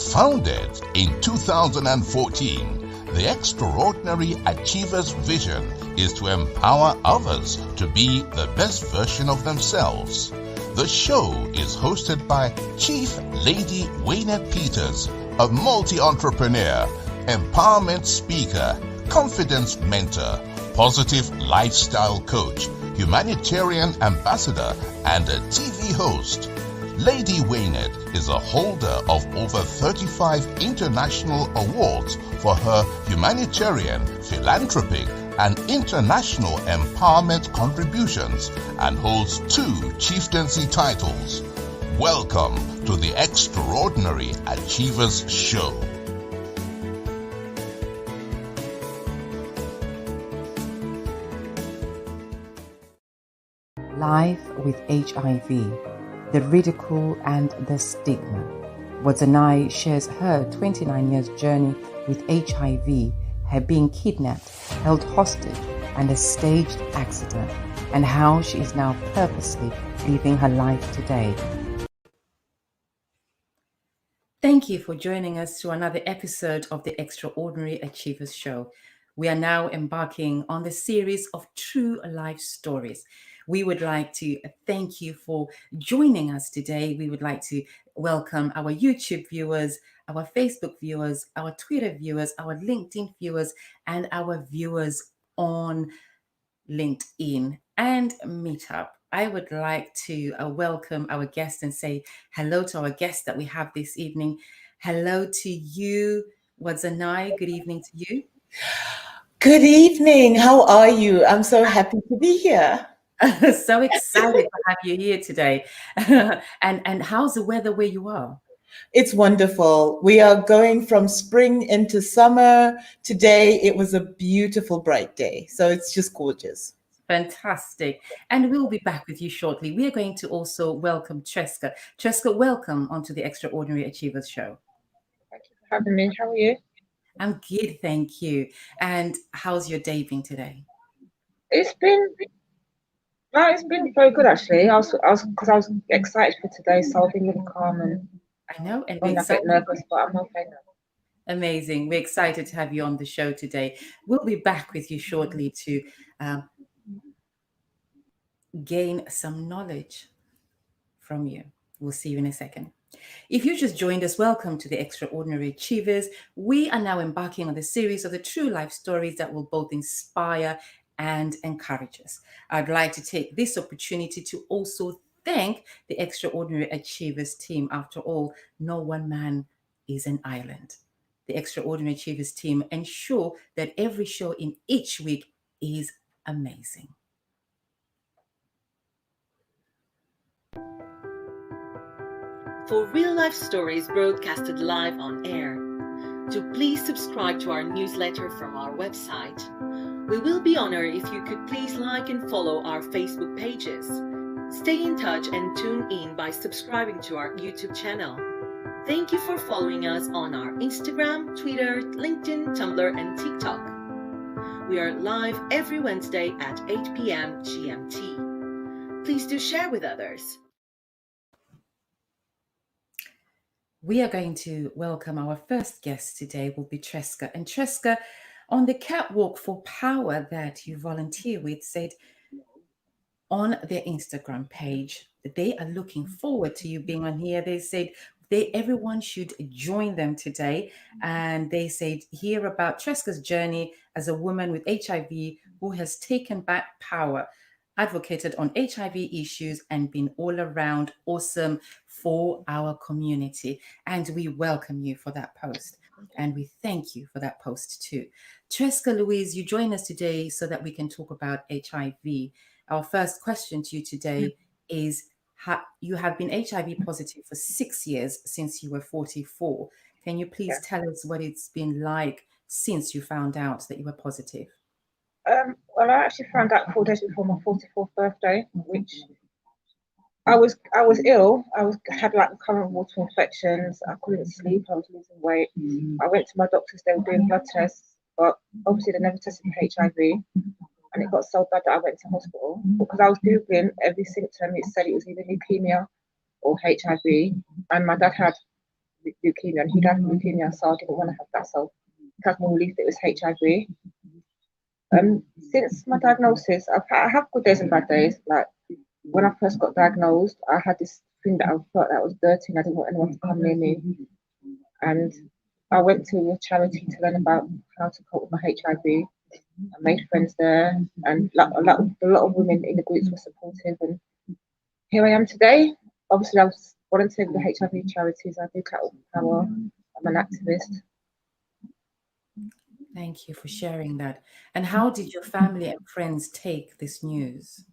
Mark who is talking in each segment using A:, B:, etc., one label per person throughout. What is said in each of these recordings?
A: Founded in 2014, the Extraordinary Achievers' vision is to empower others to be the best version of themselves. The show is hosted by Chief Lady Waynette Peters, a multi-entrepreneur, empowerment speaker, confidence mentor, positive lifestyle coach, humanitarian ambassador, and a TV host. Lady Waynette is a holder of over 35 international awards for her humanitarian, philanthropic, and international empowerment contributions and holds 2 chieftaincy titles. Welcome to the Extraordinary Achievers Show.
B: Life with HIV, the ridicule and the stigma. Wadzanai shares her 29 years journey with HIV, her being kidnapped, held hostage, and a staged accident, and how she is now purposely living her life today. Thank you for joining us to another episode of the Extraordinary Achievers Show. We are now embarking on the series of true life stories. We would like to thank you for joining us today. We would like to welcome our YouTube viewers, our Facebook viewers, our Twitter viewers, our LinkedIn viewers, and our viewers on LinkedIn and Meetup. I would like to welcome our guest and say hello to our guest that we have this evening. Hello to you, Wadzanai. Good evening to you.
C: Good evening. How are you? I'm so happy to be here.
B: So excited to have you here today. And how's the weather where you are?
C: It's wonderful. We are going from spring into summer. Today it was a beautiful bright day. So it's just gorgeous.
B: Fantastic. And we'll be back with you shortly. We are going to also welcome Tresca. Tresca, welcome onto the Extraordinary Achievers Show.
D: Thank you for having me. How are you?
B: I'm good, thank you. And how's your day been today?
D: It's been very good actually. I was excited for today, so I've been really calm and
B: I know, and
D: I'm a bit nervous, but I'm okay now.
B: Amazing. We're excited to have you on the show today. We'll be back with you shortly to gain some knowledge from you. We'll see you in a second. If you just joined us, welcome to the Extraordinary Achievers. We are now embarking on the series of the true life stories that will both inspire and encourage us. I'd like to take this opportunity to also thank the Extraordinary Achievers team. After all, no one man is an island. The Extraordinary Achievers team ensure that every show in each week is amazing.
E: For real-life stories broadcasted live on air, do please subscribe to our newsletter from our website. We will be honored if you could please like and follow our Facebook pages. Stay in touch and tune in by subscribing to our YouTube channel. Thank you for following us on our Instagram, Twitter, LinkedIn, Tumblr, and TikTok. We are live every Wednesday at 8 p.m. GMT. Please do share with others.
B: We are going to welcome our first guest today will be Tresca. And Tresca, on the catwalk for power that you volunteer with, said on their Instagram page that they are looking forward to you being on here. They said everyone should join them today. And they said hear about Tresca's journey as a woman with HIV who has taken back power, advocated on HIV issues, and been all around awesome for our community. And we welcome you for that post. And we thank you for that post too. Tresca, Louise, you join us today so that we can talk about HIV. Our first question to you today is, you have been HIV positive for 6 years since you were 44. Can you please tell us what it's been like since you found out that you were positive?
D: Well, I actually found out 4 days before my 44th birthday, which I was ill. Had like recurrent water infections. I couldn't sleep. I was losing weight. I went to my doctors. They were doing blood tests, but obviously they never tested for HIV. And it got so bad that I went to hospital because I was Googling every symptom. It said it was either leukemia or HIV. And my dad had leukemia, and he died from leukemia, so I didn't want to have that. So it was more relief that it was HIV. Since my diagnosis, I have good days and bad days. Like when I first got diagnosed, I had this thing that I felt that I was dirty and I didn't want anyone to come near me. And I went to a charity to learn about how to cope with my HIV. I made friends there, and a lot of women in the groups were supportive. And here I am today. Obviously, I was volunteering with the HIV charities. I do Cattle Power. I'm an activist.
B: Thank you for sharing that. And how did your family and friends take this news?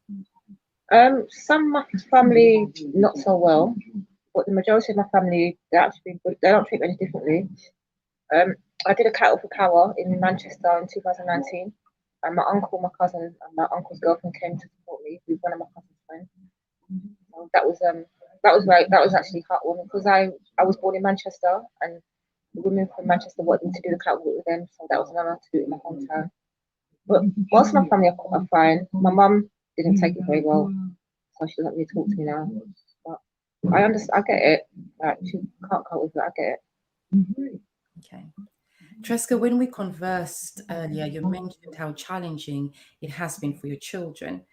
D: Some of my family not so well, but the majority of my family they don't treat me any differently. I did a Cattle for Power in Manchester in 2019, and my uncle, my cousin, and my uncle's girlfriend came to support me with one of my cousin's friends. So that was actually heartwarming because I was born in Manchester, and the women from Manchester wanted me to do the cattle walk with them, so that was an honour to do it in my hometown. But most of my family are fine. My mum didn't take it very well, so she doesn't really talk to me now. But I understand. I get it. Like she can't cope with it. I get it.
B: Okay. Tresca, when we conversed earlier, you mentioned how challenging it has been for your children.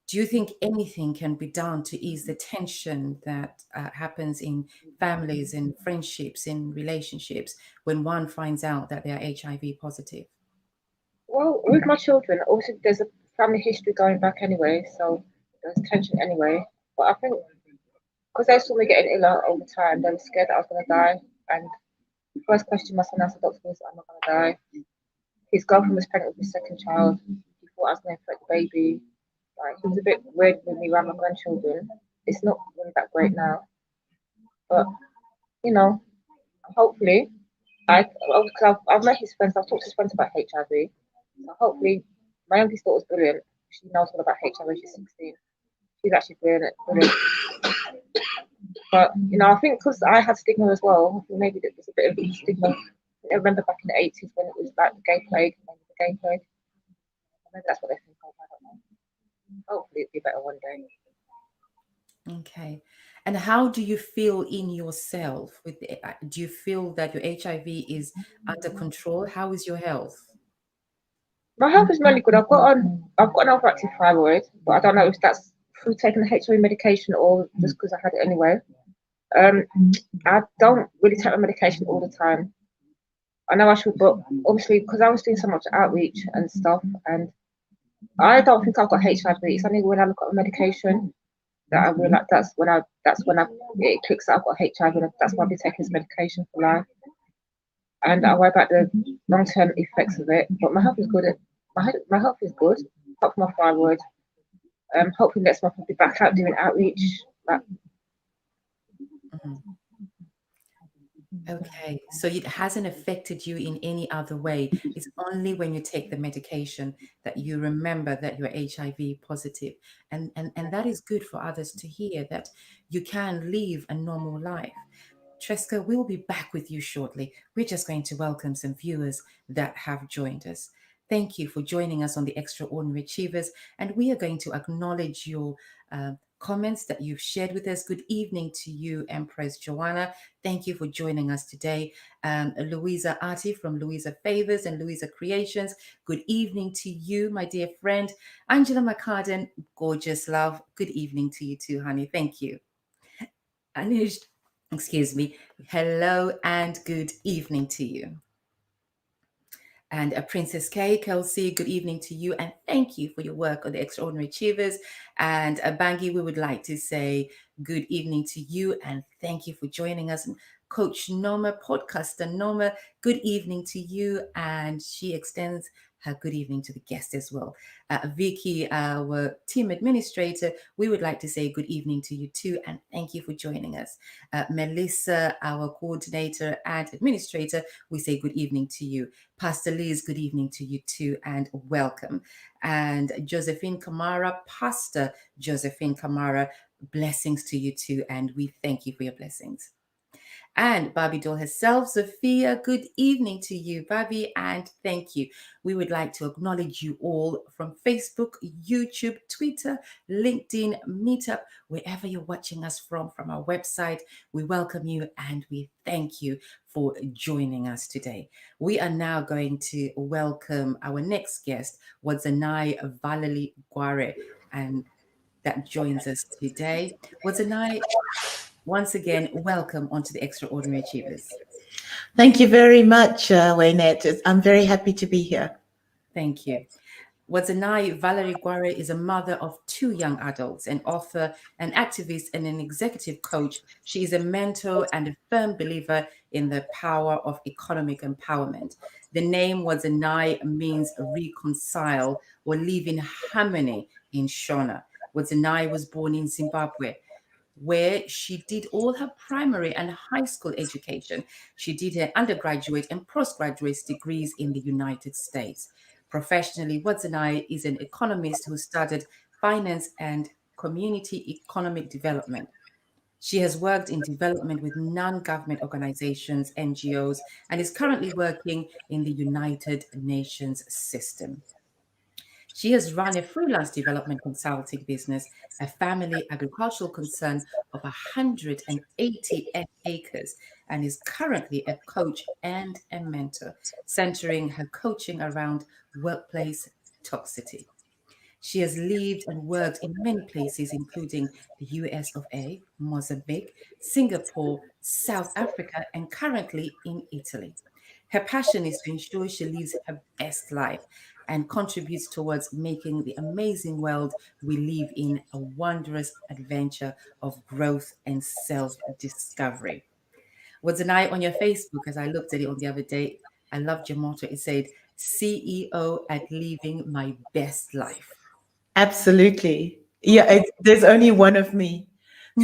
B: Do you think anything can be done to ease the tension that happens in families, in friendships, in relationships when one finds out that they are HIV positive?
D: Well, with my children, obviously there's a family history going back anyway, so there's tension anyway. But I think because they saw me getting iller all the time, they were scared that I was going to die. And the first question my son asked the doctor was, "Am I going to die?" His girlfriend was pregnant with his second child. He thought I was going to infect the baby. Like he was a bit weird with me around my grandchildren. It's not really that great now, but you know, hopefully, I've met his friends. I've talked to his friends about HIV. So hopefully, my youngest daughter's brilliant. She knows all about HIV. She's 16. She's actually brilliant. But you know, I think because I had stigma as well, maybe there's a bit of stigma. I remember back in the 80s when it was like the gay plague, maybe that's what they think of. I don't know. Hopefully it'll be better one day.
B: Okay. And how do you feel in yourself? Do you feel that your HIV is under control? How is your health?
D: My health is really good. I've got an overactive thyroid, but I don't know if that's through taking the HIV medication or just because I had it anyway. I don't really take my medication all the time. I know I should, but obviously because I was doing so much outreach and stuff, and I don't think I've got HIV. It's only when I look at my medication that I realize that's when it clicks that I've got HIV, and that's why I've been taking this medication for life. And I worry about the long-term effects of it. But my health is good. My health is good. Apart from my thyroid. Hopefully next month I'll be back out doing outreach.
B: Okay, so it hasn't affected you in any other way. It's only when you take the medication that you remember that you're HIV positive. And that is good for others to hear, that you can live a normal life. Tresca, we'll be back with you shortly. We're just going to welcome some viewers that have joined us. Thank you for joining us on the Extraordinary Achievers, and we are going to acknowledge your comments that you've shared with us. Good evening to you, Empress Joanna. Thank you for joining us today. Louisa Arti from Louisa Favors and Louisa Creations. Good evening to you, my dear friend. Angela McCarden, gorgeous love. Good evening to you too, honey. Thank you. Anush, excuse me. Hello and good evening to you. And Princess K, Kelsey, good evening to you. And thank you for your work on the Extraordinary Achievers. And Bangi, we would like to say good evening to you. And thank you for joining us. And Coach Norma, podcaster Norma, good evening to you. And she extends her good evening to the guest as well. Vicky, our team administrator, we would like to say good evening to you too. And thank you for joining us. Melissa, our coordinator and administrator, we say good evening to you. Pastor Liz, good evening to you too, and welcome. And Josephine Kamara, Pastor Josephine Kamara, blessings to you too, and we thank you for your blessings. And Barbie doll herself, Sophia, good evening to you, Barbie, and thank you. We would like to acknowledge you all from Facebook, YouTube, Twitter, LinkedIn, Meetup, wherever you're watching us from our website. We welcome you and we thank you for joining us today. We are now going to welcome our next guest, Wadzanai Valerie Garwe, and that joins us today. Wadzanai, once again, welcome onto the Extraordinary Achievers.
C: Thank you very much, Waynette. I'm very happy to be here.
B: Thank you. Wadzanai Valerie Garwe is a mother of 2 young adults, an author, an activist, and an executive coach. She is a mentor and a firm believer in the power of economic empowerment. The name Wadzanai means reconcile or live in harmony in Shona. Wadzanai was born in Zimbabwe, where she did all her primary and high school education. She did her undergraduate and postgraduate degrees in the United States. Professionally, Wadzanai is an economist who studied finance and community economic development. She has worked in development with non-government organizations, NGOs, and is currently working in the United Nations system. She has run a freelance development consulting business, a family agricultural concern of 180 acres, and is currently a coach and a mentor, centering her coaching around workplace toxicity. She has lived and worked in many places, including the US of A, Mozambique, Singapore, South Africa, and currently in Italy. Her passion is to ensure she lives her best life and contributes towards making the amazing world we live in a wondrous adventure of growth and self-discovery. Wadzanai, on your Facebook, as I looked at it on the other day, I loved your motto. It said, CEO at living my best life.
C: Absolutely. Yeah, there's only one of me.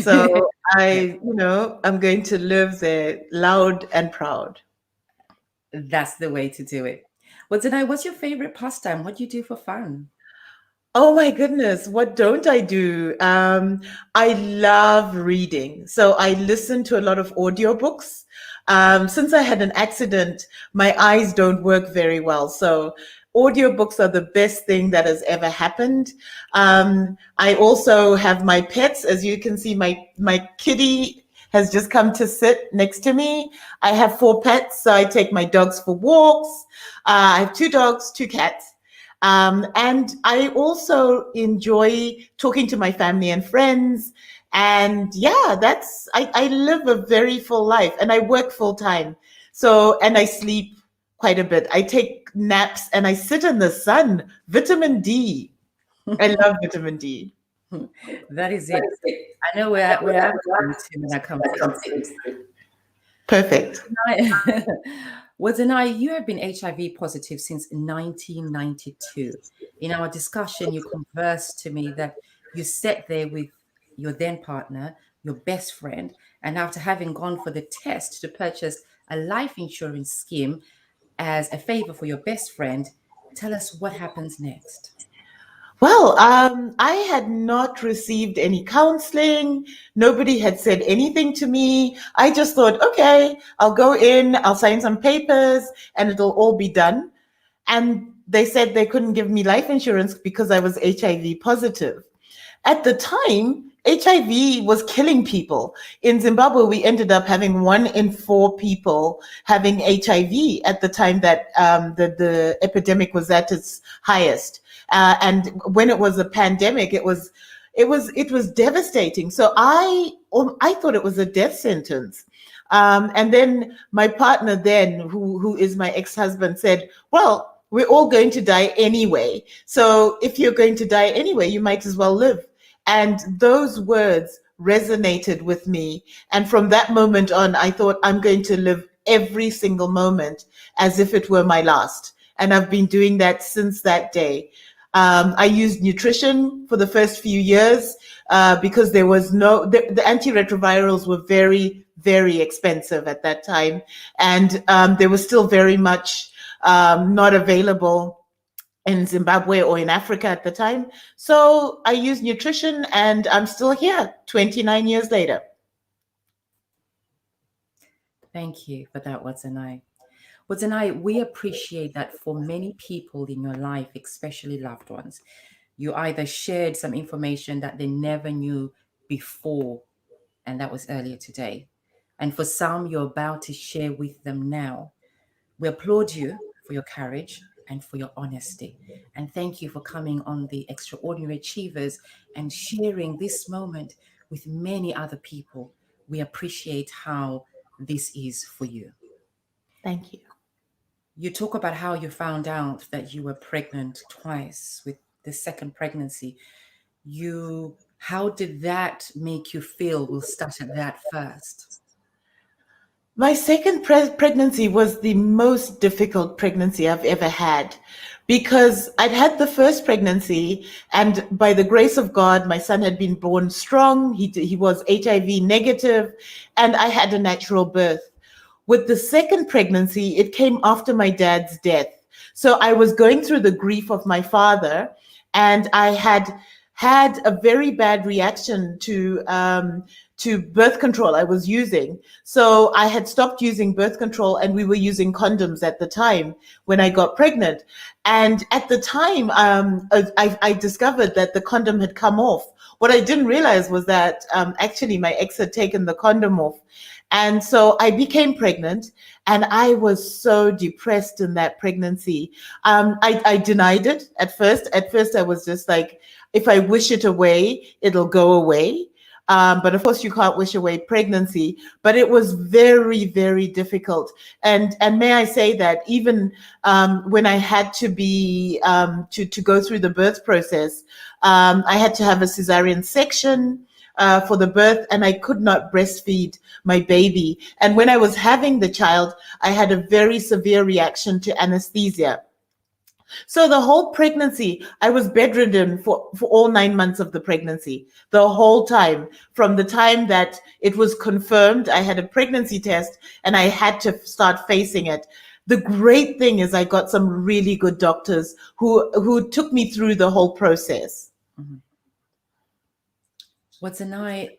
C: So I'm going to live there loud and proud.
B: That's the way to do it. Wadzanai, what's your favorite pastime? What do you do for fun?
C: Oh my goodness, what don't I do? I love reading. So I listen to a lot of audiobooks. Since I had an accident, my eyes don't work very well. So audiobooks are the best thing that has ever happened. I also have my pets. As you can see, my kitty has just come to sit next to me. I have 4 pets, so I take my dogs for walks. I have 2 dogs, 2 cats. And I also enjoy talking to my family and friends. And yeah, I live a very full life and I work full time. So, and I sleep quite a bit. I take naps and I sit in the sun. Vitamin D. I love vitamin D.
B: That is it. I know where I'm going to when I come to.
C: Perfect.
B: Wadzanai, you have been HIV positive since 1992. In our discussion, you conversed to me that you sat there with your then partner, your best friend, and after having gone for the test to purchase a life insurance scheme as a favor for your best friend, tell us what happens next.
C: Well, I had not received any counseling. Nobody had said anything to me. I just thought, okay, I'll go in, I'll sign some papers, and it'll all be done. And they said they couldn't give me life insurance because I was HIV positive. At the time, HIV was killing people. In Zimbabwe, we ended up having 1 in 4 people having HIV at the time that the epidemic was at its highest. And when it was a pandemic, it was devastating. So I thought it was a death sentence. And then my partner then, who is my ex-husband, said, well, we're all going to die anyway. So if you're going to die anyway, you might as well live. And those words resonated with me. And from that moment on, I thought I'm going to live every single moment as if it were my last. And I've been doing that since that day. I used nutrition for the first few years because there was the antiretrovirals were very, very expensive at that time. And they were still very much not available in Zimbabwe or in Africa at the time. So I used nutrition and I'm still here 29 years later.
B: Thank you for that, Wadzanai. Wadzanai, we appreciate that for many people in your life, especially loved ones, you either shared some information that they never knew before, and that was earlier today. And for some, you're about to share with them now. We applaud you for your courage and for your honesty. And thank you for coming on the Extraordinary Achievers and sharing this moment with many other people. We appreciate how this is for you.
C: Thank you.
B: You talk about how you found out that you were pregnant twice with the second pregnancy. How did that make you feel? We'll start at that first.
C: My second pregnancy was the most difficult pregnancy I've ever had, because I'd had the first pregnancy, and by the grace of God, my son had been born strong. He was HIV negative, and I had a natural birth. With the second pregnancy, it came after my dad's death. So I was going through the grief of my father, and I had a very bad reaction to birth control I was using. So I had stopped using birth control, and we were using condoms at the time when I got pregnant. And at the time, I discovered that the condom had come off. What I didn't realize was that actually my ex had taken the condom off. And so I became pregnant, and I was so depressed in that pregnancy. I denied it at first. At first, I was just like, if I wish it away, it'll go away. But of course, you can't wish away pregnancy. But it was very, very difficult. And may I say that even when I had to be to go through the birth process, I had to have a cesarean section for the birth, and I could not breastfeed my baby. And when I was having the child, I had a very severe reaction to anesthesia. So the whole pregnancy, I was bedridden for all 9 months of the pregnancy, the whole time. From the time that it was confirmed, I had a pregnancy test, and I had to start facing it. The great thing is I got some really good doctors who took me through the whole process.
B: Mm-hmm. Wadzanai,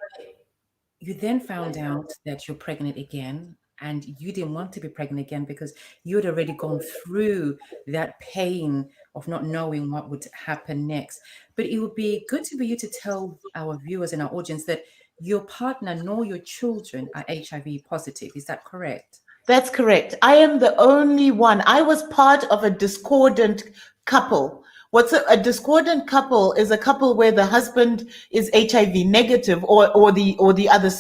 B: you then found out that you're pregnant again, and you didn't want to be pregnant again because you had already gone through that pain of not knowing what would happen next. But it would be good for you to tell our viewers and our audience that your partner nor your children are HIV positive. Is that correct?
C: That's correct. I am the only one. I was part of a discordant couple. What's a discordant couple is a couple where the husband is HIV negative or the other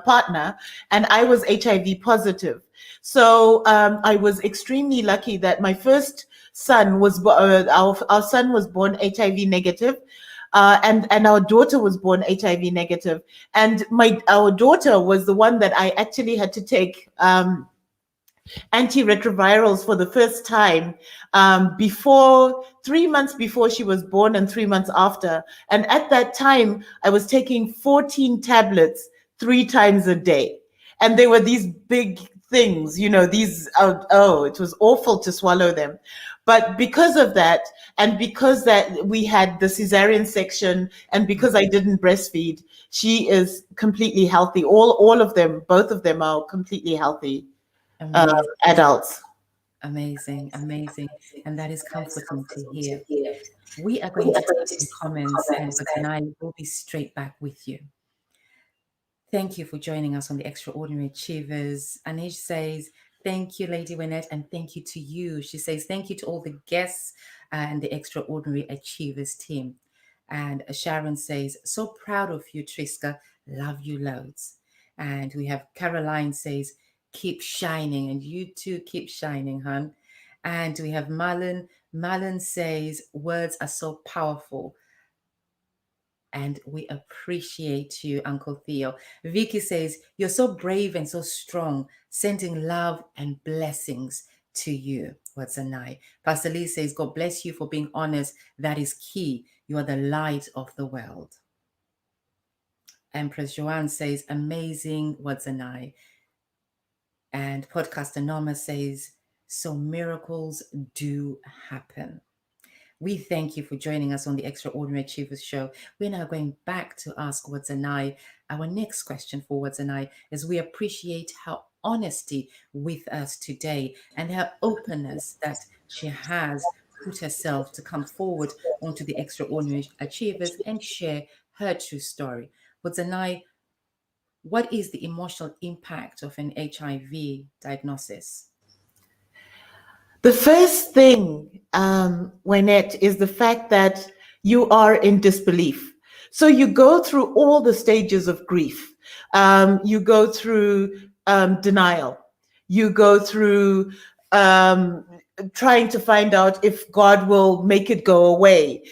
C: partner, and I was HIV positive. So I was extremely lucky that my first son was our son was born HIV negative. And our daughter was born HIV negative, and our daughter was the one that I actually had to take antiretrovirals for the first time before 3 months before she was born and 3 months after. And at that time, I was taking 14 tablets 3 times a day. And they were these big things, it was awful to swallow them. But because of that, and because that we had the cesarean section, and because I didn't breastfeed, she is completely healthy. All of them, both of them are completely healthy. Adults.
B: Amazing. And that is comforting to hear. We are going to take some comments, and I will be straight back with you. Thank you for joining us on the Extraordinary Achievers. Anish says, thank you, Lady Wynette, and thank you to you. She says, thank you to all the guests and the Extraordinary Achievers team. And Sharon says, so proud of you, Tresca. Love you loads. And we have Caroline says, keep shining, and you too keep shining, hon. And we have Malin. Malin says, words are so powerful. And we appreciate you, Uncle Theo. Vicky says, you're so brave and so strong, sending love and blessings to you. Wadzanai. Pastor Lee says, God bless you for being honest. That is key. You are the light of the world. Empress Joanne says, amazing, Wadzanai. And Podcaster Norma says, so miracles do happen. We thank you for joining us on the Extraordinary Achievers Show. We're now going back to ask Wadzanai. Our next question for Wadzanai is, we appreciate how honesty with us today and her openness that she has put herself to come forward onto the Extraordinary Achievers and share her true story. Wadzanai, what is the emotional impact of an HIV diagnosis?
C: The first thing, Wynette, is the fact that you are in disbelief. So you go through all the stages of grief. You go through denial. You go through trying to find out if God will make it go away.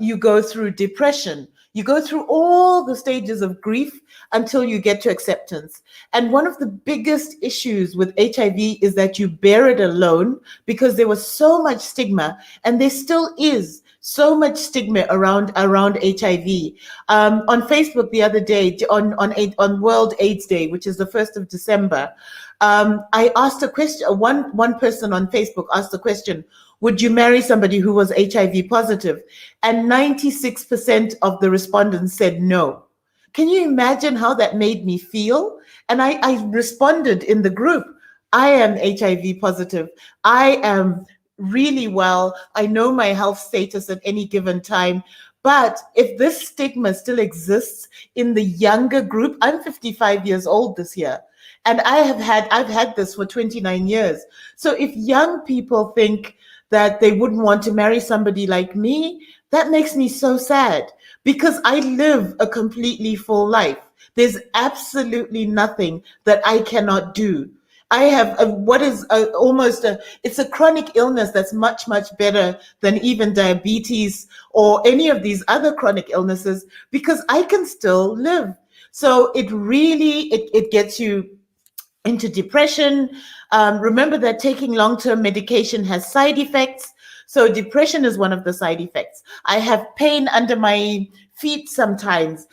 C: You go through depression. You go through all the stages of grief until you get to acceptance. And one of the biggest issues with HIV is that you bear it alone because there was so much stigma, and there still is so much stigma around HIV. On Facebook the other day, on World AIDS Day, which is the 1st of December, I asked a question. One person on Facebook asked the question, would you marry somebody who was HIV positive? And 96% of the respondents said no. Can you imagine how that made me feel? And I responded in the group, I am HIV positive. I am really well. I know my health status at any given time. But if this stigma still exists in the younger group, I'm 55 years old this year. And I've had this for 29 years. So if young people think that they wouldn't want to marry somebody like me, that makes me so sad because I live a completely full life. There's absolutely nothing that I cannot do. I have it's a chronic illness that's much, much better than even diabetes or any of these other chronic illnesses because I can still live. So it really, it gets you into depression. Remember that taking long-term medication has side effects. So depression is one of the side effects. I have pain under my feet sometimes,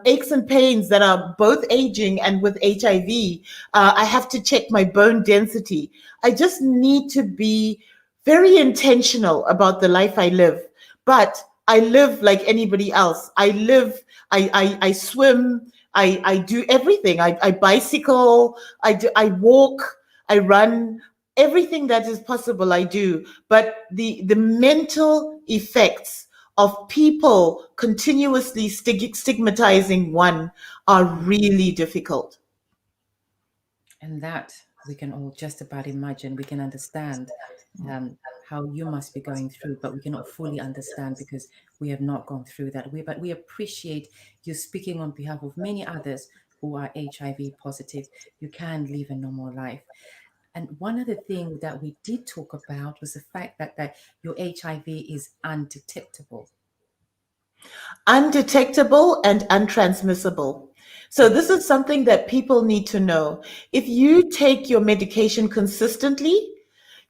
C: aches and pains that are both aging and with HIV. I have to check my bone density. I just need to be very intentional about the life I live. But I live like anybody else. I swim, I do everything. I bicycle, I walk, I run, everything that is possible I do. But the mental effects of people continuously stigmatizing one are really difficult.
B: And that we can all just about imagine, we can understand how you must be going through, but we cannot fully understand because we have not gone through that. But we appreciate you speaking on behalf of many others who are HIV positive. You can live a normal life. And one other thing that we did talk about was the fact that your HIV is undetectable.
C: Undetectable and untransmissible. So this is something that people need to know. If you take your medication consistently,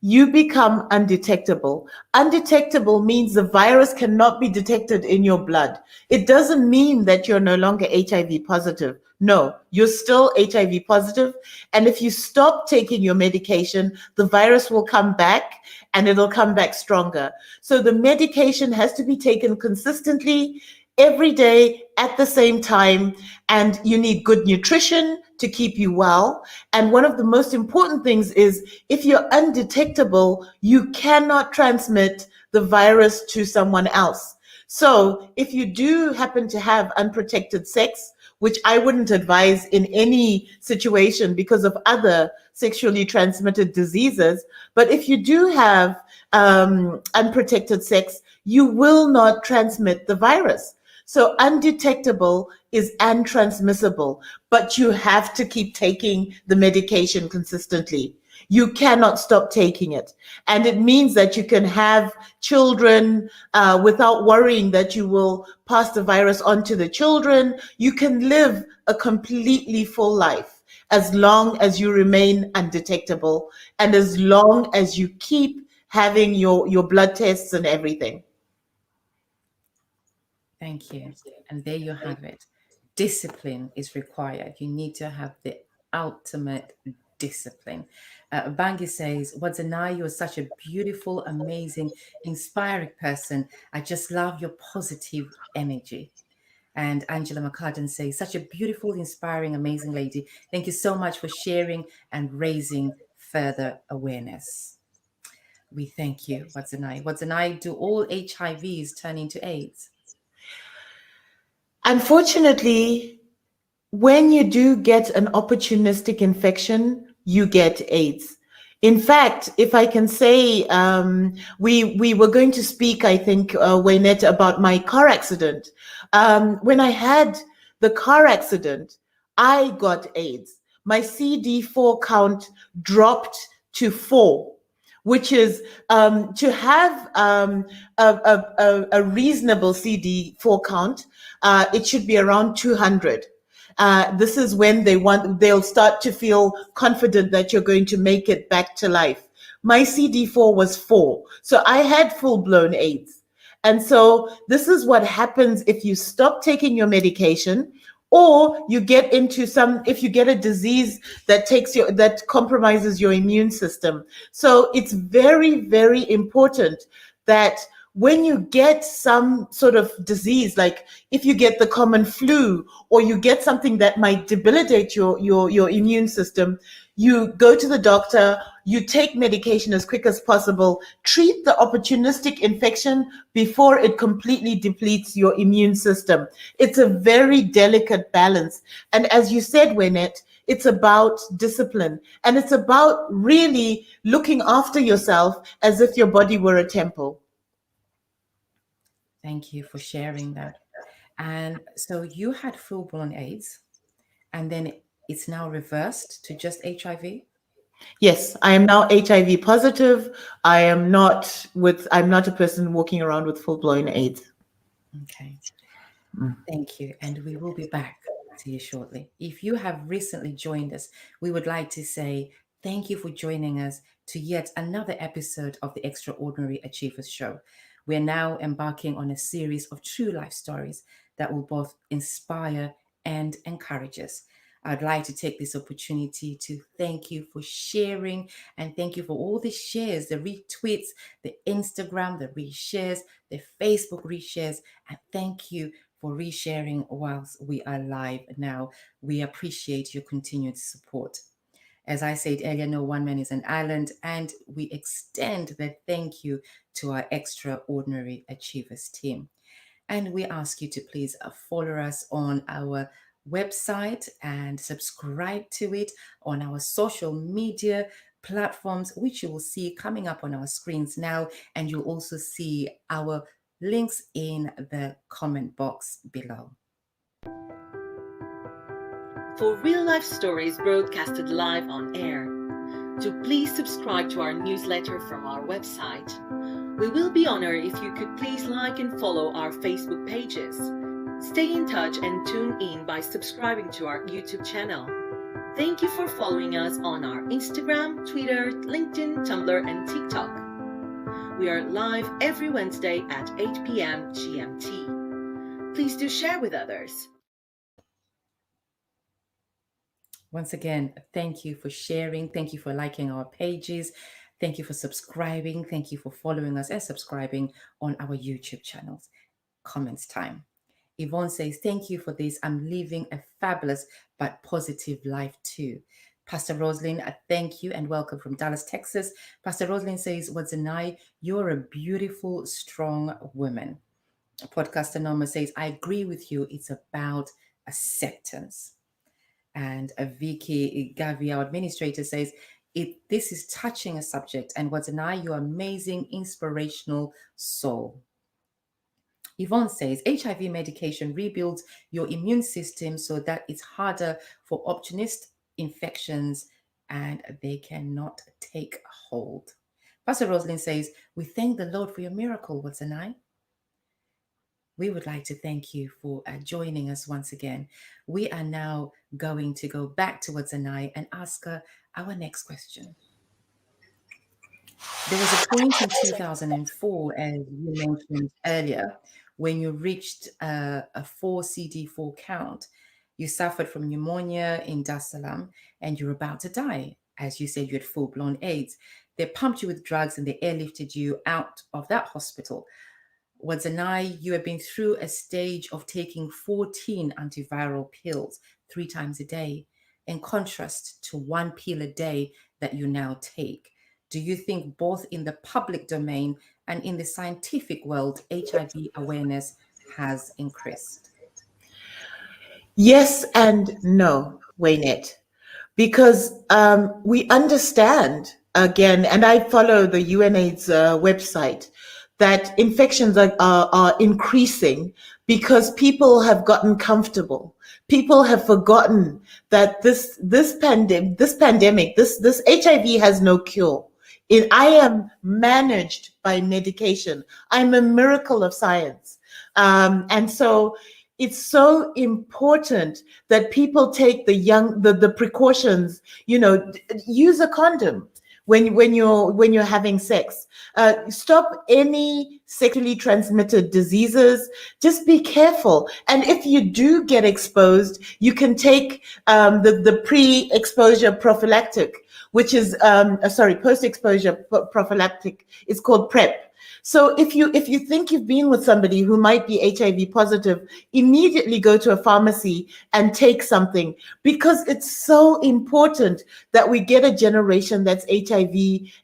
C: you become undetectable. Undetectable means the virus cannot be detected in your blood. It doesn't mean that you're no longer HIV positive. No, you're still HIV positive. And if you stop taking your medication, the virus will come back and it'll come back stronger. So the medication has to be taken consistently every day at the same time, and you need good nutrition to keep you well. And one of the most important things is if you're undetectable, you cannot transmit the virus to someone else. So if you do happen to have unprotected sex, which I wouldn't advise in any situation because of other sexually transmitted diseases, but if you do have unprotected sex, you will not transmit the virus. So undetectable is untransmissible, but you have to keep taking the medication consistently. You cannot stop taking it. And it means that you can have children without worrying that you will pass the virus on to the children. You can live a completely full life as long as you remain undetectable and as long as you keep having your blood tests and everything.
B: Thank you. And there you have it. Discipline is required. You need to have the ultimate discipline. Bangi says, Wadzanai, you're such a beautiful, amazing, inspiring person. I just love your positive energy. And Angela McCartan says, such a beautiful, inspiring, amazing lady. Thank you so much for sharing and raising further awareness. We thank you, Wadzanai. Wadzanai, do all HIVs turn into AIDS?
C: Unfortunately, when you do get an opportunistic infection, you get AIDS. In fact, if I can say, we were going to speak, I think, Waynette, about my car accident. When I had the car accident, I got AIDS. My CD4 count dropped to 4, which is to have a reasonable CD4 count, it should be around 200. This is when they'll start to feel confident that you're going to make it back to life. My CD4 was 4, so I had full-blown AIDS. And so this is what happens if you stop taking your medication, or you get into if you get a disease that compromises your immune system. So it's very, very important that when you get some sort of disease, like if you get the common flu, or you get something that might debilitate your immune system, you go to the doctor, you take medication as quick as possible, treat the opportunistic infection before it completely depletes your immune system. It's a very delicate balance. And as you said, Wynette, it's about discipline, and it's about really looking after yourself as if your body were a temple.
B: Thank you for sharing that. And so you had full-blown AIDS, and then it's now reversed to just HIV?
C: Yes, I am now HIV positive. I'm not a person walking around with full-blown AIDS.
B: Okay. Thank you. And we will be back to you shortly. If you have recently joined us, we would like to say thank you for joining us to yet another episode of the Extraordinary Achievers Show. We're now embarking on a series of true life stories that will both inspire and encourage us. I'd like to take this opportunity to thank you for sharing, and thank you for all the shares, the retweets, the Instagram, the reshares, the Facebook reshares, and thank you for resharing whilst we are live now. We appreciate your continued support. As I said earlier, no one man is an island, and we extend the thank you to our Extraordinary Achievers team. And we ask you to please follow us on our website and subscribe to it on our social media platforms, which you will see coming up on our screens now. And you'll also see our links in the comment box below.
E: For real-life stories broadcasted live on air, to please subscribe to our newsletter from our website. We will be honored if you could please like and follow our Facebook pages. Stay in touch and tune in by subscribing to our YouTube channel. Thank you for following us on our Instagram, Twitter, LinkedIn, Tumblr, and TikTok. We are live every Wednesday at 8 p.m. GMT. Please do share with others.
B: Once again, thank you for sharing. Thank you for liking our pages. Thank you for subscribing. Thank you for following us and subscribing on our YouTube channels. Comments time. Yvonne says, thank you for this. I'm living a fabulous but positive life too. Pastor Rosalind, thank you and welcome from Dallas, Texas. Pastor Rosalind says, Wadzanai, you're a beautiful, strong woman. Podcaster Norma says, I agree with you. It's about acceptance. And Vicky Gavi, our administrator, says, this is touching a subject, and Wadzanai, your amazing, inspirational soul. Yvonne says, HIV medication rebuilds your immune system so that it's harder for opportunist infections and they cannot take hold. Pastor Rosalind says, we thank the Lord for your miracle, Wadzanai. We would like to thank you for joining us once again. We are now going to go back to Wadzanai and ask her our next question. There was a point in 2004, as you mentioned earlier, when you reached a 4 CD4 count. You suffered from pneumonia in Dar es Salaam and you're about to die. As you said, you had full-blown AIDS. They pumped you with drugs and they airlifted you out of that hospital. Wadzanai, you have been through a stage of taking 14 antiviral pills 3 times a day, in contrast to 1 pill a day that you now take. Do you think both in the public domain and in the scientific world, HIV awareness has increased?
C: Yes and no, Waynette, because we understand, again, and I follow the UNAIDS website, that infections are increasing because people have gotten comfortable. People have forgotten that this pandemic, this HIV has no cure. I am managed by medication. I'm a miracle of science. And so it's so important that people take the precautions, use a condom when you're having sex. Stop any sexually transmitted diseases. Just be careful. And if you do get exposed, you can take the pre-exposure prophylactic, which is post-exposure prophylactic. It's called PrEP. So if you think you've been with somebody who might be HIV positive, immediately go to a pharmacy and take something, because it's so important that we get a generation that's HIV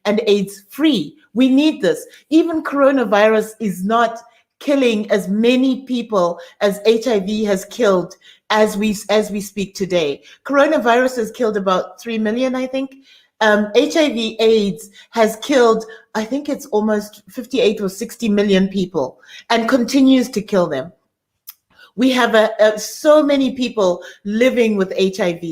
C: and AIDS free. We need this. Even coronavirus is not killing as many people as HIV has killed as we speak today. Coronavirus has killed about 3 million, I think. HIV AIDS has killed, I think it's almost 58 or 60 million people, and continues to kill them. We have so many people living with HIV.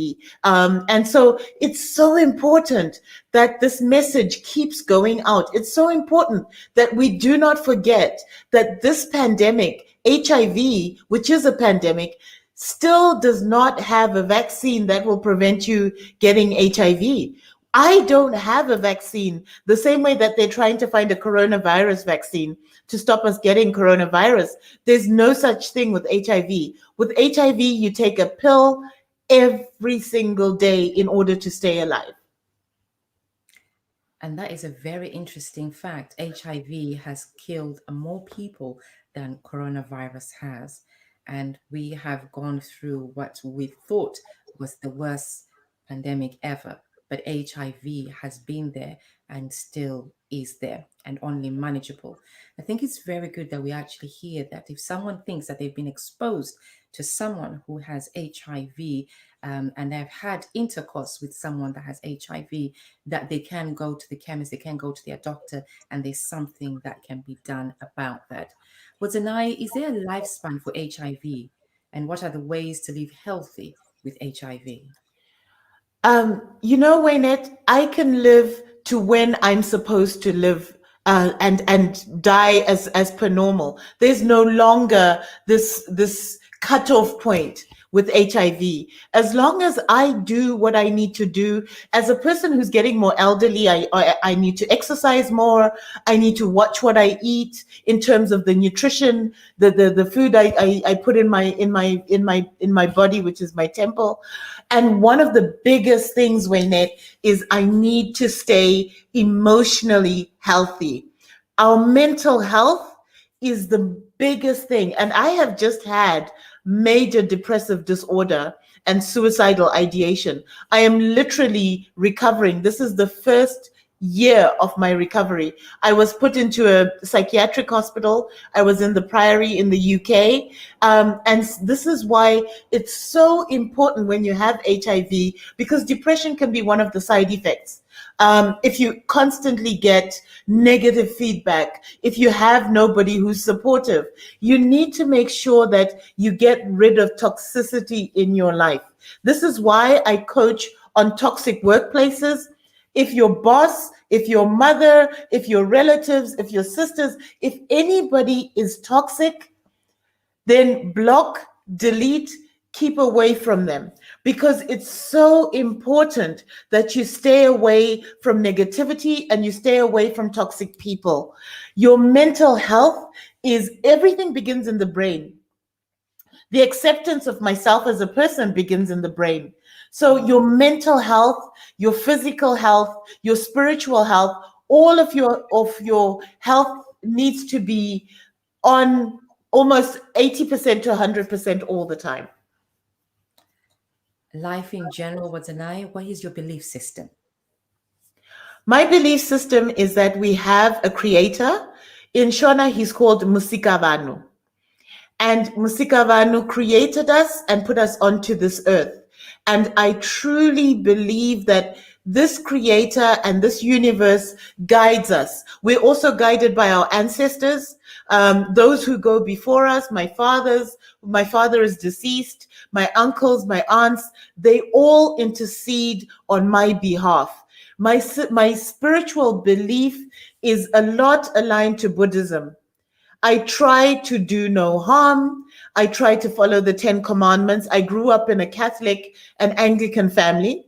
C: And so it's so important that this message keeps going out. It's so important that we do not forget that this pandemic, HIV, which is a pandemic, still does not have a vaccine that will prevent you getting HIV. I don't have a vaccine, the same way that they're trying to find a coronavirus vaccine to stop us getting coronavirus. There's no such thing with HIV. With HIV, you take a pill every single day in order to stay alive.
B: And that is a very interesting fact. HIV has killed more people than coronavirus has. And we have gone through what we thought was the worst pandemic ever. But HIV has been there and still is there, and only manageable. I think it's very good that we actually hear that if someone thinks that they've been exposed to someone who has HIV and they've had intercourse with someone that has HIV, that they can go to the chemist, they can go to their doctor, and there's something that can be done about that. Wadzanai, is there a lifespan for HIV? And what are the ways to live healthy with HIV?
C: Waynette, I can live to when I'm supposed to live and die as per normal. There's no longer this cutoff point with HIV. As long as I do what I need to do, as a person who's getting more elderly, I need to exercise more. I need to watch what I eat in terms of the nutrition, the food I put in my body, which is my temple. And one of the biggest things, Waynette, is I need to stay emotionally healthy. Our mental health is the biggest thing. And I have just had major depressive disorder and suicidal ideation. I am literally recovering. This is the first year of my recovery. I was put into a psychiatric hospital. I was in the Priory in the UK. And this is why it's so important when you have HIV, because depression can be one of the side effects. If you constantly get negative feedback, if you have nobody who's supportive, you need to make sure that you get rid of toxicity in your life. This is why I coach on toxic workplaces. If your boss, if your mother, if your relatives, if your sisters, if anybody is toxic, then block, delete, keep away from them, because it's so important that you stay away from negativity and you stay away from toxic people. Your mental health is, everything begins in the brain. The acceptance of myself as a person begins in the brain. So your mental health, your physical health, your spiritual health, all of your health needs to be on almost 80% to 100% all the time.
B: Life in general, Wadzanai, what is your belief system?
C: My belief system is that we have a creator. In Shona, he's called Musikavanu. And Musikavanu created us and put us onto this earth. And I truly believe that this creator and this universe guides us. We're also guided by our ancestors, those who go before us, my father is deceased, my uncles, my aunts, they all intercede on my behalf. My spiritual belief is a lot aligned to Buddhism. I try to do no harm. I try to follow the 10 commandments. I grew up in a Catholic and Anglican family.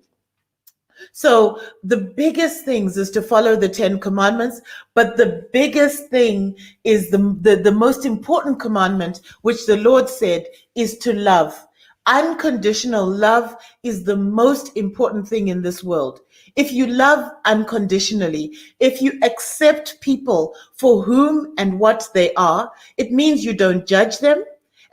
C: So the biggest things is to follow the 10 commandments, but the biggest thing is the most important commandment, which the Lord said, is to love. Unconditional love is the most important thing in this world. If you love unconditionally, if you accept people for whom and what they are, it means you don't judge them.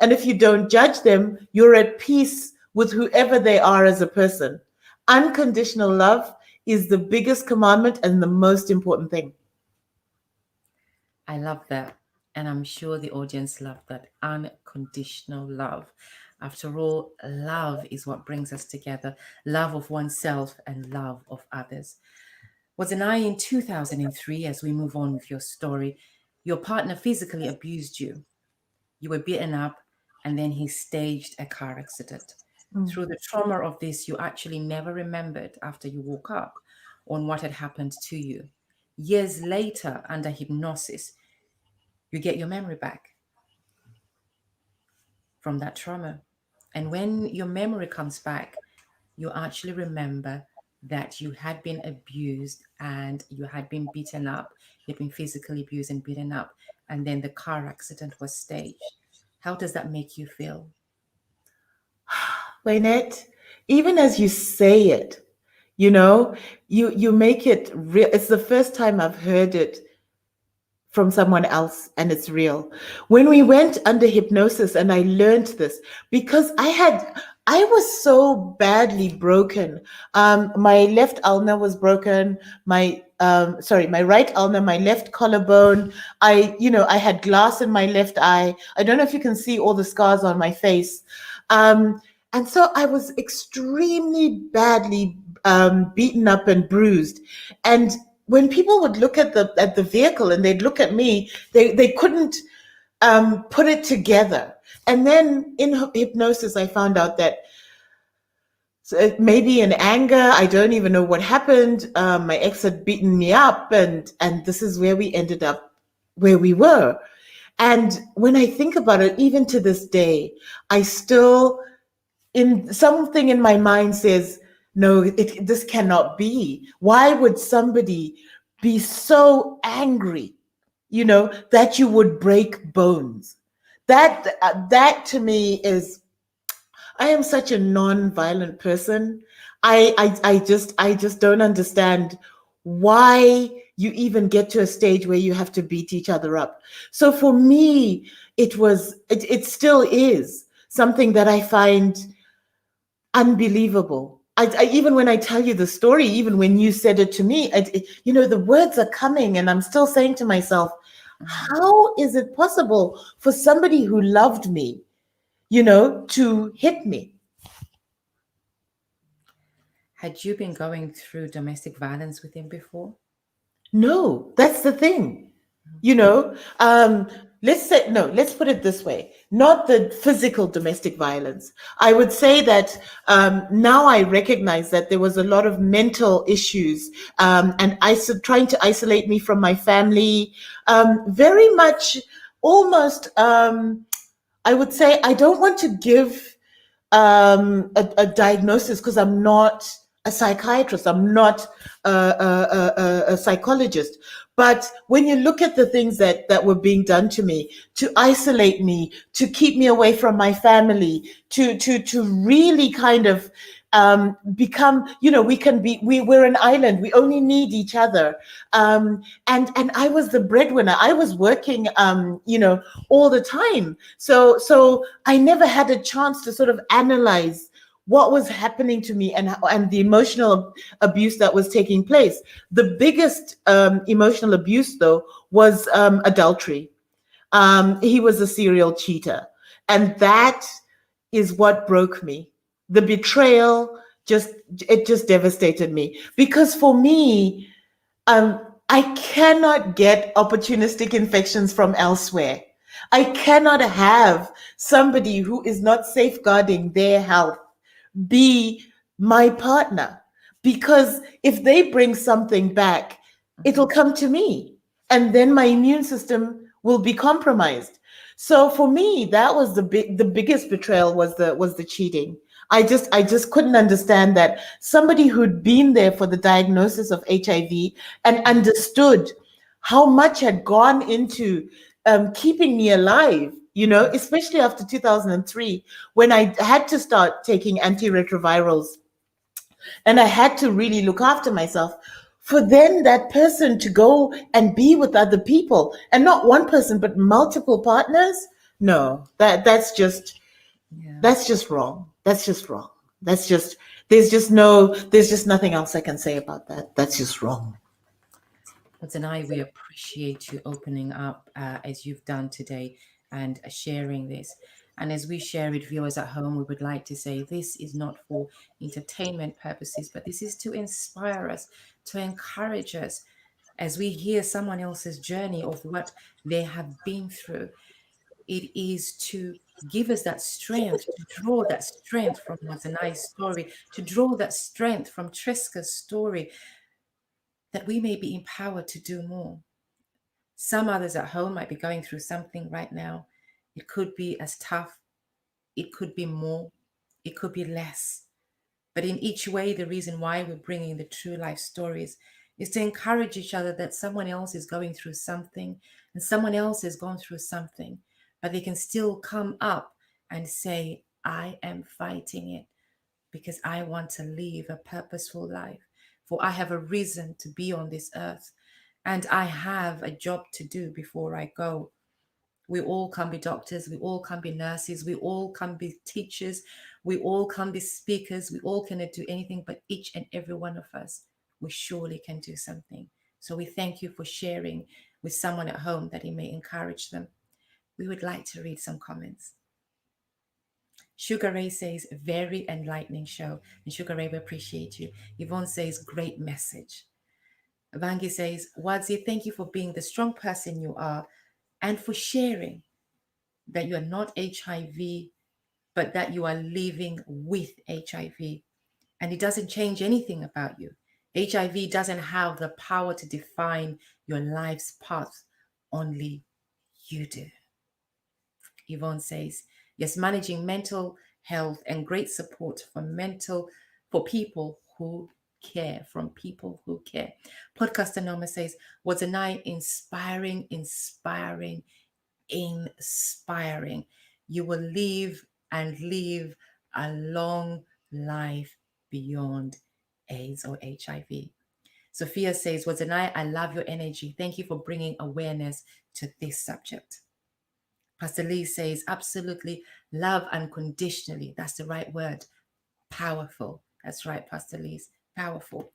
C: And if you don't judge them, you're at peace with whoever they are as a person. Unconditional love is the biggest commandment and the most important thing.
B: I love that. And I'm sure the audience loved that. Unconditional love. After all, love is what brings us together. Love of oneself and love of others. Wadzanai, in 2003, as we move on with your story, your partner physically abused you. You were beaten up, and then he staged a car accident. Through the trauma of this, you actually never remembered after you woke up on what had happened to you. Years later, under hypnosis, you get your memory back from that trauma. And when your memory comes back, you actually remember that you had been abused and you had been beaten up. You'd been physically abused and beaten up. And then the car accident was staged. How does that make you feel?
C: Wynette, even as you say it, you know, you make it real. It's the first time I've heard it from someone else, and it's real. When we went under hypnosis and I learned this, because I was so badly broken. My left ulna was broken. My right ulna, my left collarbone. I had glass in my left eye. I don't know if you can see all the scars on my face. And so I was extremely badly beaten up and bruised. And when people would look at the vehicle and they'd look at me, they couldn't put it together. And then in hypnosis, I found out that maybe in anger, I don't even know what happened. My ex had beaten me up, and this is where we ended up where we were. And when I think about it, even to this day, I still, in something in my mind says, no, this cannot be. Why would somebody be so angry, that you would break bones? That to me is, I am such a non-violent person. I just don't understand why you even get to a stage where you have to beat each other up. So for me, it still is something that I find unbelievable. I even when I tell you the story, even when you said it to me, the words are coming and I'm still saying to myself, how is it possible for somebody who loved me, to hit me?
B: Had you been going through domestic violence with him before?
C: No, that's the thing. Let's put it this way, not the physical domestic violence. I would say that now I recognize that there was a lot of mental issues and trying to isolate me from my family, very much almost, I would say, I don't want to give a diagnosis because I'm not a psychiatrist, I'm not a psychologist. But when you look at the things that were being done to me, to isolate me, to keep me away from my family, to really kind of become, we're an island. We only need each other. And I was the breadwinner. I was working, all the time. So I never had a chance to sort of analyze what was happening to me and the emotional abuse that was taking place. The biggest emotional abuse, though, was adultery. He was a serial cheater. And that is what broke me. The betrayal just devastated me. Because for me, I cannot get opportunistic infections from elsewhere. I cannot have somebody who is not safeguarding their health be my partner, because if they bring something back, it'll come to me, and then my immune system will be compromised. So for me, that was the biggest betrayal was the cheating. I just couldn't understand that somebody who'd been there for the diagnosis of HIV and understood how much had gone into keeping me alive, especially after 2003, when I had to start taking antiretrovirals and I had to really look after myself. For then that person to go and be with other people, and not one person, but multiple partners, no, that's just wrong. That's just wrong. There's just nothing else I can say about that. That's just wrong.
B: Wadzanai, we appreciate you opening up as you've done today and sharing this. And as we share it, viewers at home, we would like to say this is not for entertainment purposes, but this is to inspire us, to encourage us as we hear someone else's journey of what they have been through. It is to give us that strength, to draw that strength from Wadzanai's story, to draw that strength from Tresca's story, that we may be empowered to do more. Some others at home might be going through something right now. It could be as tough, it could be more, it could be less. But in each way, the reason why we're bringing the true life stories is to encourage each other that someone else is going through something and someone else has gone through something, but they can still come up and say, I am fighting it because I want to live a purposeful life. For I have a reason to be on this earth and I have a job to do before I go. We all can be doctors, we all can be nurses, we all can be teachers, we all can be speakers, we all cannot do anything, but each and every one of us, we surely can do something. So we thank you for sharing with someone at home that it may encourage them. We would like to read some comments. Sugar Ray says, very enlightening show. And Sugar Ray, we appreciate you. Yvonne says, great message. Vangi says, Wadzi, thank you for being the strong person you are and for sharing that you are not HIV, but that you are living with HIV. And it doesn't change anything about you. HIV doesn't have the power to define your life's path. Only you do. Yvonne says, yes, managing mental health and great support for people who care, from people who care. Podcaster Norma says, Wadzanai, inspiring. You will live and live a long life beyond AIDS or HIV. Sophia says, Wadzanai, I love your energy. Thank you for bringing awareness to this subject. Pastor Lee says, absolutely, love unconditionally. That's the right word. Powerful. That's right, Pastor Lee's powerful.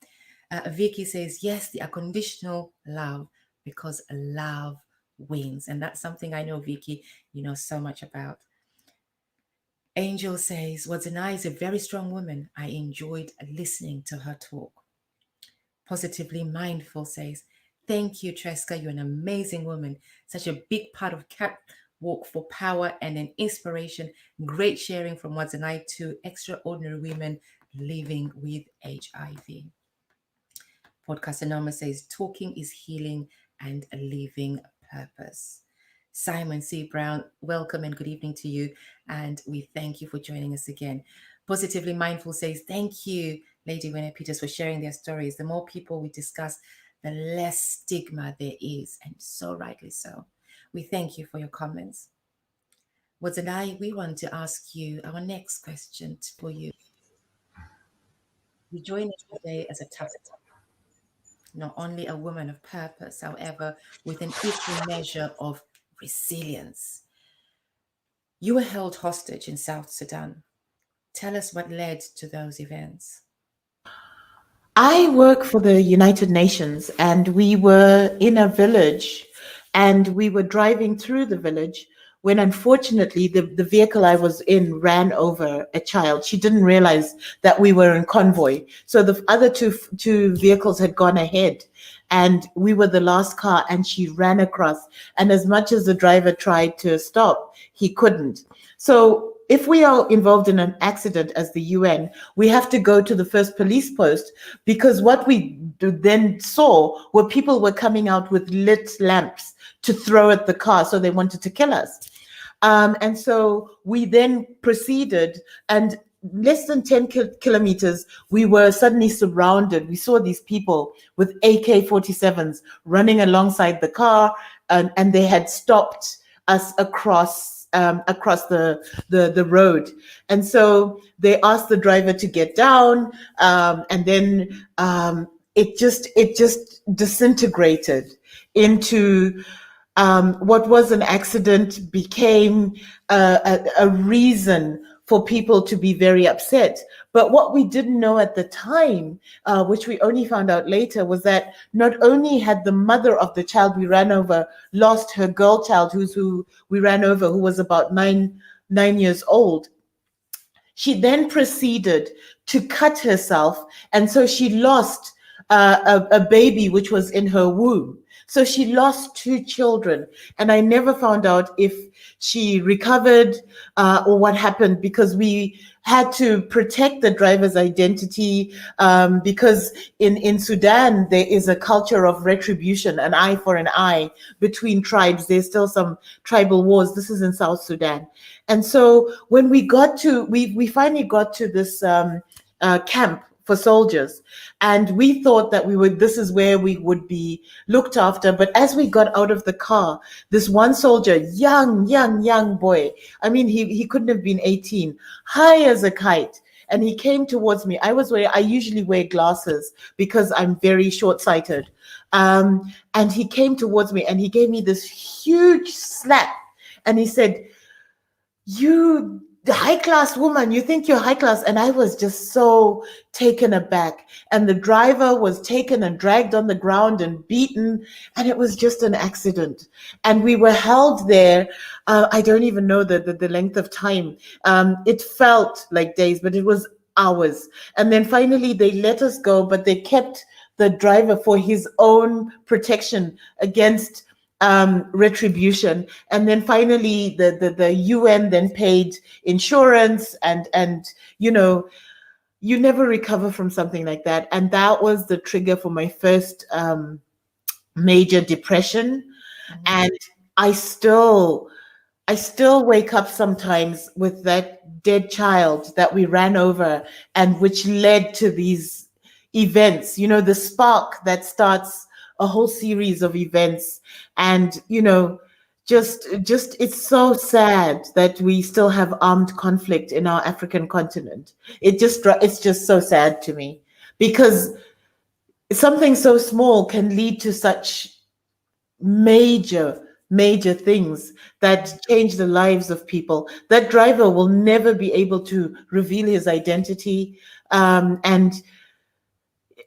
B: Vicky says, yes, the unconditional love, because love wins. And that's something I know, Vicky, you know so much about. Angel says, Wadzanai is a very strong woman. I enjoyed listening to her talk. Positively Mindful says, thank you, Tresca. You're an amazing woman. Such a big part of Catwalk for Power and an inspiration. Great sharing from Wadzanai to extraordinary women living with HIV. Podcast Anonymous says, talking is healing and living purpose. Simon C. Brown, welcome and good evening to you. And we thank you for joining us again. Positively Mindful says, thank you, Lady Winnie Peters, for sharing their stories. The more people we discuss, the less stigma there is, and so rightly so. We thank you for your comments. Wadzanai, we want to ask you our next question for you. You join us today as a tough, not only a woman of purpose, however, with an equal measure of resilience. You were held hostage in South Sudan. Tell us what led to those events.
C: I work for the United Nations, and we were in a village, and we were driving through the village when unfortunately the vehicle I was in ran over a child. She didn't realize that we were in convoy. So the other two vehicles had gone ahead, and we were the last car, and she ran across. And as much as the driver tried to stop, he couldn't. So if we are involved in an accident as the UN, we have to go to the first police post, because what we then saw were people were coming out with lit lamps to throw at the car. So they wanted to kill us. And so we then proceeded, and less than 10 kilometers, we were suddenly surrounded. We saw these people with AK-47s running alongside the car, and they had stopped us across the road. And so they asked the driver to get down, and then it just disintegrated into what was an accident became a reason for people to be very upset. But what we didn't know at the time, which we only found out later, was that not only had the mother of the child we ran over lost her girl child, who we ran over, who was about nine years old, she then proceeded to cut herself, and so she lost a baby which was in her womb. So she lost 2 children, and I never found out if she recovered or what happened, because we had to protect the driver's identity, because in Sudan, there is a culture of retribution, an eye for an eye between tribes. There's still some tribal wars. This is in South Sudan. And so when we finally got to this camp for soldiers, and we thought that this is where we would be looked after. But as we got out of the car, this one soldier, young boy, I mean, he couldn't have been 18, high as a kite, and he came towards me. I usually wear glasses because I'm very short-sighted. And he came towards me, and he gave me this huge slap, and he said, "You, the high-class woman, you think you're high class?" And I was just so taken aback. And the driver was taken and dragged on the ground and beaten, and it was just an accident. And we were held there. I don't even know the length of time. It felt like days, but it was hours. And then finally they let us go, but they kept the driver for his own protection against retribution. And then finally the UN then paid insurance, and you never recover from something like that. And that was the trigger for my first major depression. Mm-hmm. And I still wake up sometimes with that dead child that we ran over, and which led to these events, the spark that starts a whole series of events. And just it's so sad that we still have armed conflict in our African continent. It's just so sad to me, because something so small can lead to such major things that change the lives of people. That driver will never be able to reveal his identity, and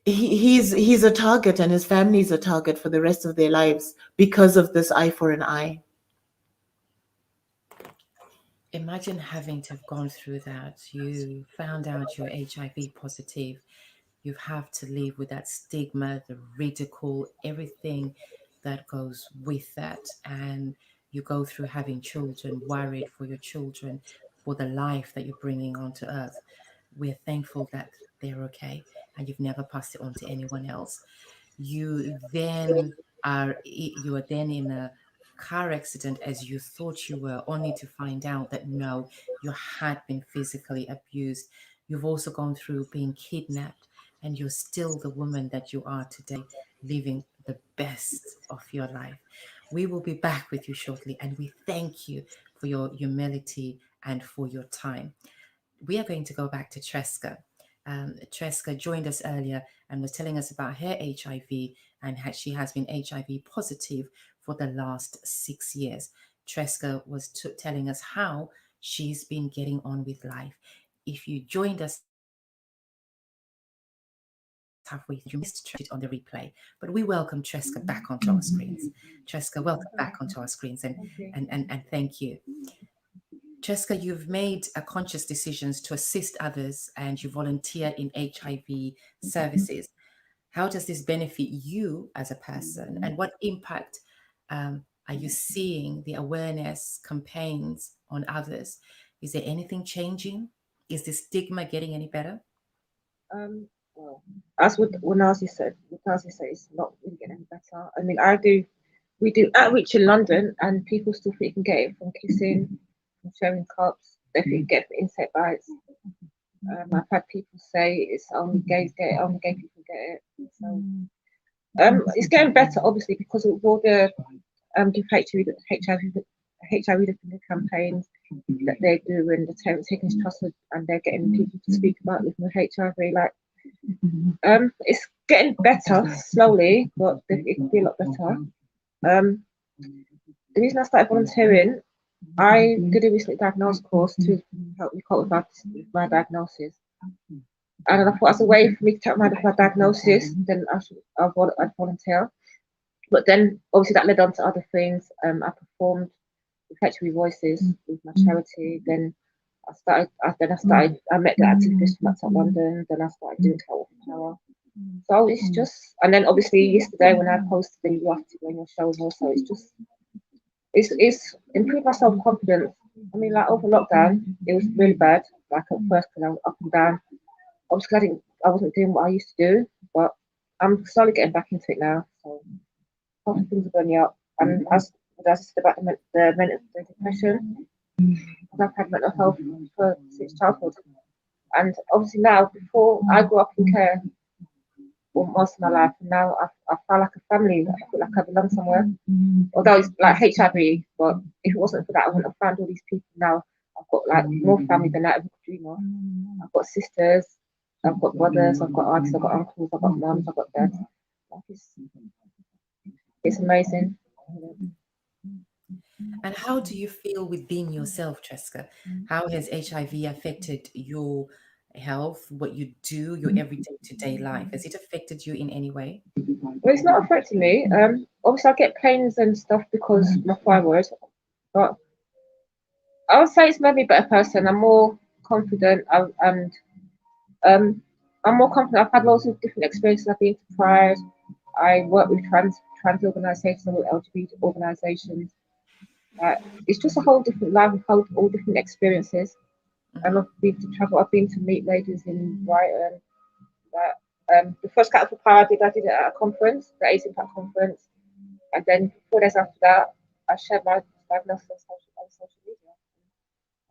C: he's a target, and his family's a target for the rest of their lives because of this eye for an eye.
B: Imagine having to have gone through that. You found out you're HIV positive. You have to live with that stigma, the ridicule, everything that goes with that. And you go through having children, worried for your children, for the life that you're bringing onto earth. We're thankful that they're okay, and you've never passed it on to anyone else. You are then in a car accident as you thought you were, only to find out that no, you had been physically abused. You've also gone through being kidnapped, and you're still the woman that you are today, living the best of your life. We will be back with you shortly, and we thank you for your humility and for your time. We are going to go back to Tresca. Tresca joined us earlier and was telling us about her HIV and how she has been HIV positive for the last 6 years. Tresca was telling us how she's been getting on with life. If you joined us halfway through, you missed it on the replay, but we welcome Tresca back onto our screens. Tresca, welcome back onto our screens, and thank you. Tresca, you've made a conscious decisions to assist others and you volunteer in HIV services. How does this benefit you as a person, and what impact are you seeing the awareness campaigns on others? Is there anything changing? Is the stigma getting any better?
D: Well, as what Nazi said, it's not really getting any better. I mean, we do outreach in London, and people still think you can get it from kissing, from sharing cups. They think you get it from insect bites. I've had people say it's only gays get it, only gay people get it. So it's getting better, obviously, because of all the HIV campaigns that they're doing, the taking trust, and they're getting people to speak about living with HIV. Like, it's getting better slowly, but it could be a lot better. The reason I started volunteering, I did a recently diagnosed course to help me cope with my diagnosis. And I thought, as a way for me to take my diagnosis, then I'd volunteer. But then, obviously, that led on to other things. I performed with HIV Voices with my charity. Then I met the activists from outside London. Then I started doing Catwalk for Power. So it's just, and then obviously yesterday when I posted the You Have to Go on your show also, it's improved my self-confidence. I mean, like over lockdown, it was really bad. Like at first, because I was up and down. Obviously, I wasn't doing what I used to do, but I'm slowly getting back into it now. So lots of things are going up. And as I said about the depression, I've had mental health since childhood. And obviously now, before I grew up in care for most of my life, and now I feel like a family. I feel like I belong somewhere. Although it's like HIV, but if it wasn't for that, I wouldn't have found all these people now. I've got like more family than I ever could dream of. I've got sisters, I've got brothers, I've got aunts, I've got uncles, I've got mums, I've got dads. Like it's amazing.
B: And how do you feel within yourself, Tresca? How has HIV affected your health, what you do, your everyday to-day life? Has it affected you in any way?
D: Well, it's not affecting me. Obviously I get pains and stuff because of my thyroid, but I would say it's made me a better person. I'm more confident, and I'm more confident. I've had lots of different experiences. I've been to Pride. I work with trans organisations, with LGBT organisations. It's just a whole different life, all different experiences. And I've been to travel. I've been to meet ladies in Brighton. The first Cat for Power I did it at a conference, the AIDS Impact conference, and then 4 days after that, I shared my diagnosis on social media.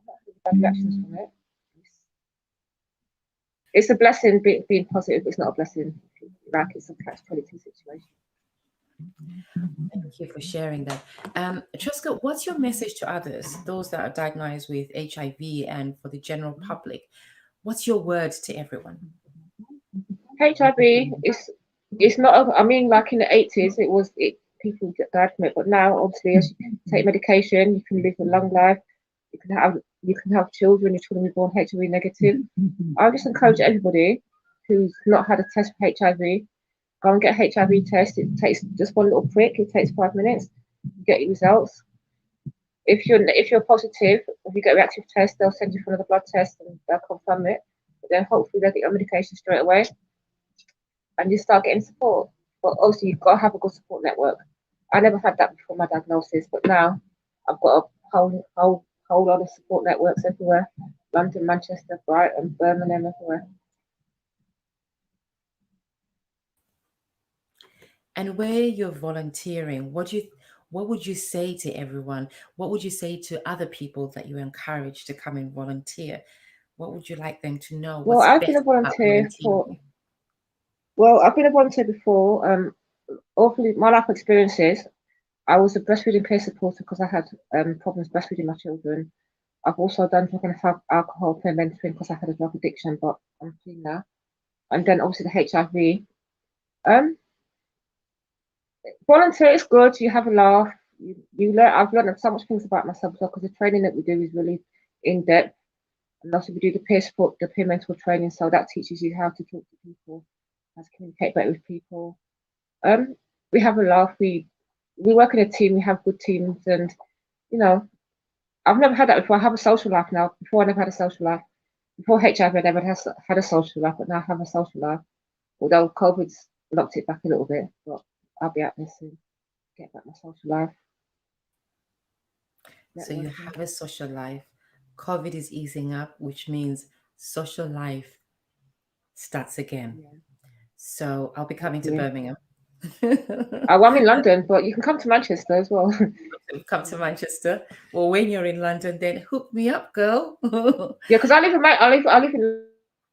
D: I'm not really bad reactions from it. It's a blessing being positive, but it's not a blessing. Like it's a catch-22 situation.
B: Thank you for sharing that. Tresca, what's your message to others, those that are diagnosed with HIV, and for the general public? What's your word to everyone?
D: HIV it's not. I mean, like in the 80s, people died from it, but now obviously, as you take medication, you can live a long life. You can have children. Your children will be born HIV negative. I just encourage everybody who's not had a test for HIV, go and get a HIV test. It takes just one little prick. It takes 5 minutes. You get your results. If you're positive, if you get a reactive test, they'll send you for another blood test and they'll confirm it. But then hopefully they'll get your medication straight away, and you start getting support. But also you've got to have a good support network. I never had that before my diagnosis, but now I've got a whole lot of support networks everywhere. London, Manchester, Brighton, Birmingham, everywhere.
B: And where you're volunteering, what would you say to everyone? What would you say to other people that you encourage to come and volunteer? What would you like them to know?
D: Well, I've been a volunteer before. All through my life experiences, I was a breastfeeding peer supporter because I had problems breastfeeding my children. I've also done drug and alcohol peer mentoring because I had a drug addiction, but I'm clean now. And then obviously the HIV. Volunteer is good. You have a laugh. You learn. I've learned so much things about myself because the training that we do is really in depth. And also we do the peer support, the peer mentor training, so that teaches you how to talk to people, how to communicate better with people. We have a laugh. We work in a team. We have good teams, and you know, I've never had that before. I have a social life now. Before I never had a social life. Before HIV, I never had a social life, but now I have a social life. Although COVID's locked it back a little bit, but I'll be out there soon. Get back my social life.
B: So you have a social life. COVID is easing up, which means social life starts again.
D: Yeah.
B: So I'll be coming to Birmingham.
D: I'm in London, but you can come to Manchester as well.
B: Come to Manchester. Well, when you're in London, then hook me up, girl.
D: Yeah, because I live in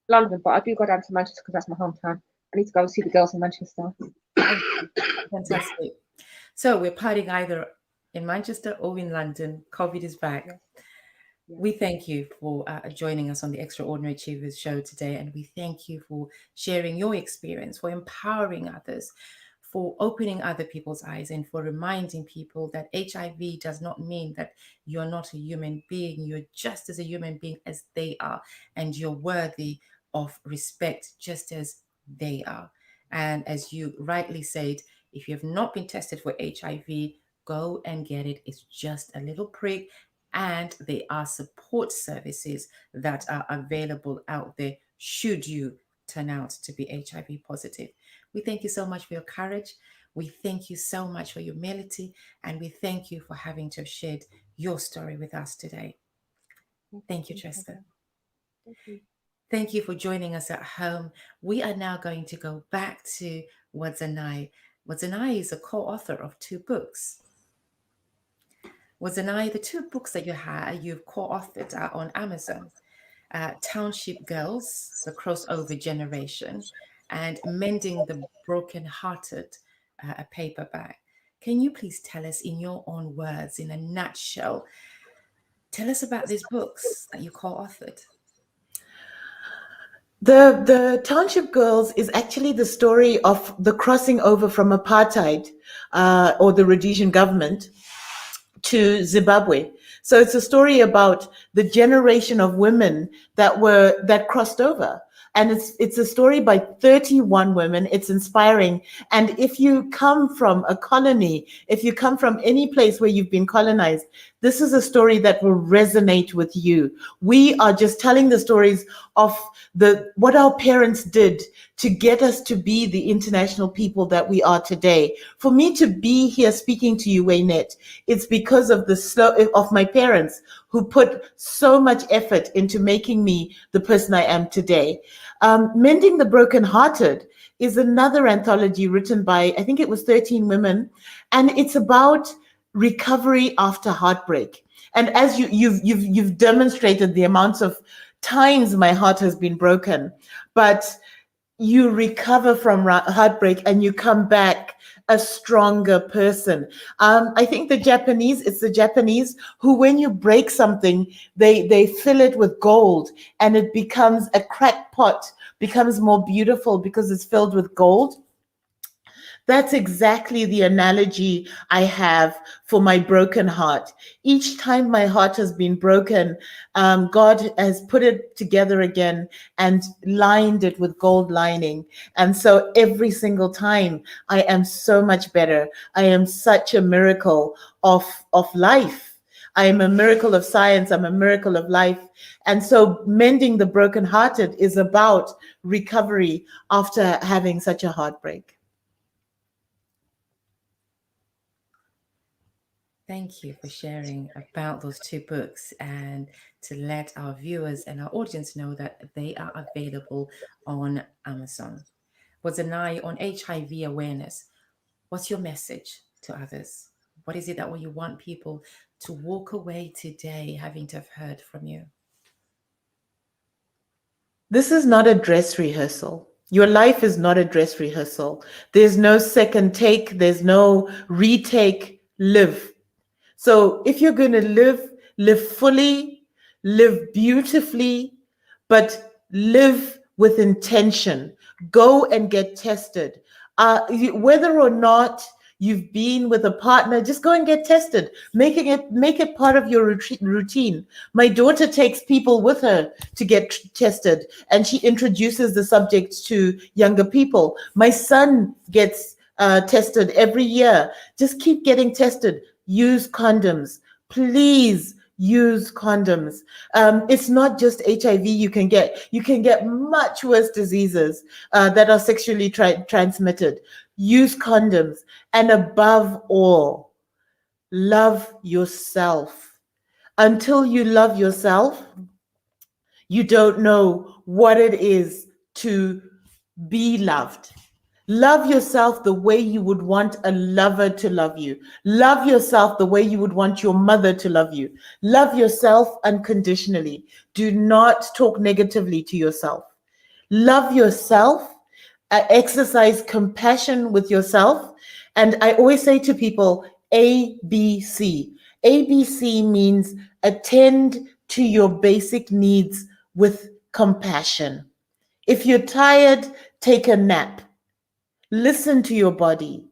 D: London, but I do go down to Manchester because that's my hometown. I need to go and see the girls in Manchester.
B: Fantastic. So we're partying either in Manchester or in London. COVID is back.
D: Yes. Yes.
B: We thank you for joining us on the Extraordinary Achievers show today. And we thank you for sharing your experience, for empowering others, for opening other people's eyes, and for reminding people that HIV does not mean that you're not a human being. You're just as a human being as they are, and you're worthy of respect just as they are. And as you rightly said, if you have not been tested for HIV, go and get it. It's just a little prick, and there are support services that are available out there should you turn out to be HIV positive. We thank you so much for your courage. We thank you so much for your humility, and we thank you for having to have shared your story with us today. Thank you, Tresca.
D: Thank you.
B: Thank you for joining us at home. We are now going to go back to Wadzanai. Wadzanai is a co-author of 2 books. Wadzanai, the 2 books that you've co-authored are on Amazon. Township Girls, The Crossover Generation, and Mending the Broken-Hearted, a paperback. Can you please tell us in your own words, in a nutshell, tell us about these books that you co-authored?
C: The Township Girls is actually the story of the crossing over from apartheid or the Rhodesian government to Zimbabwe. So it's a story about the generation of women that crossed over. And it's a story by 31 women. It's inspiring. And if you come from a colony, if you come from any place where you've been colonized, this is a story that will resonate with you. We are just telling the stories of what our parents did to get us to be the international people that we are today. For me to be here speaking to you, Waynette, it's because of of my parents who put so much effort into making me the person I am today. Mending the Broken-Hearted is another anthology written by, I think it was 13 women, and it's about recovery after heartbreak. And as you've demonstrated the amounts of times my heart has been broken, but you recover from heartbreak and you come back a stronger person. I think it's the Japanese who, when you break something, they fill it with gold and it becomes a cracked pot, becomes more beautiful because it's filled with gold. That's exactly the analogy I have for my broken heart. Each time my heart has been broken, God has put it together again and lined it with gold lining. And so every single time I am so much better. I am such a miracle of life. I am a miracle of science. I'm a miracle of life. And so mending the brokenhearted is about recovery after having such a heartbreak.
B: Thank you for sharing about those 2 books and to let our viewers and our audience know that they are available on Amazon. Wadzanai, on HIV awareness, what's your message to others? What is it that you want people to walk away today having to have heard from you?
C: This is not a dress rehearsal. Your life is not a dress rehearsal. There's no second take. There's no retake. Live. So if you're going to live fully, live beautifully, but live with intention. Go and get tested. Whether or not you've been with a partner, just go and get tested. Make it part of your routine. My daughter takes people with her to get tested, and she introduces the subject to younger people. My son gets tested every year. Just keep getting tested. Use condoms. Please use condoms. It's not just HIV you can get. You can get much worse diseases that are sexually transmitted. Use condoms. And above all, love yourself. Until you love yourself, you don't know what it is to be loved. Love yourself the way you would want a lover to love you. Love yourself the way you would want your mother to love you. Love yourself unconditionally. Do not talk negatively to yourself. Love yourself. Exercise compassion with yourself. And I always say to people, ABC. ABC means attend to your basic needs with compassion. If you're tired, take a nap. Listen to your body.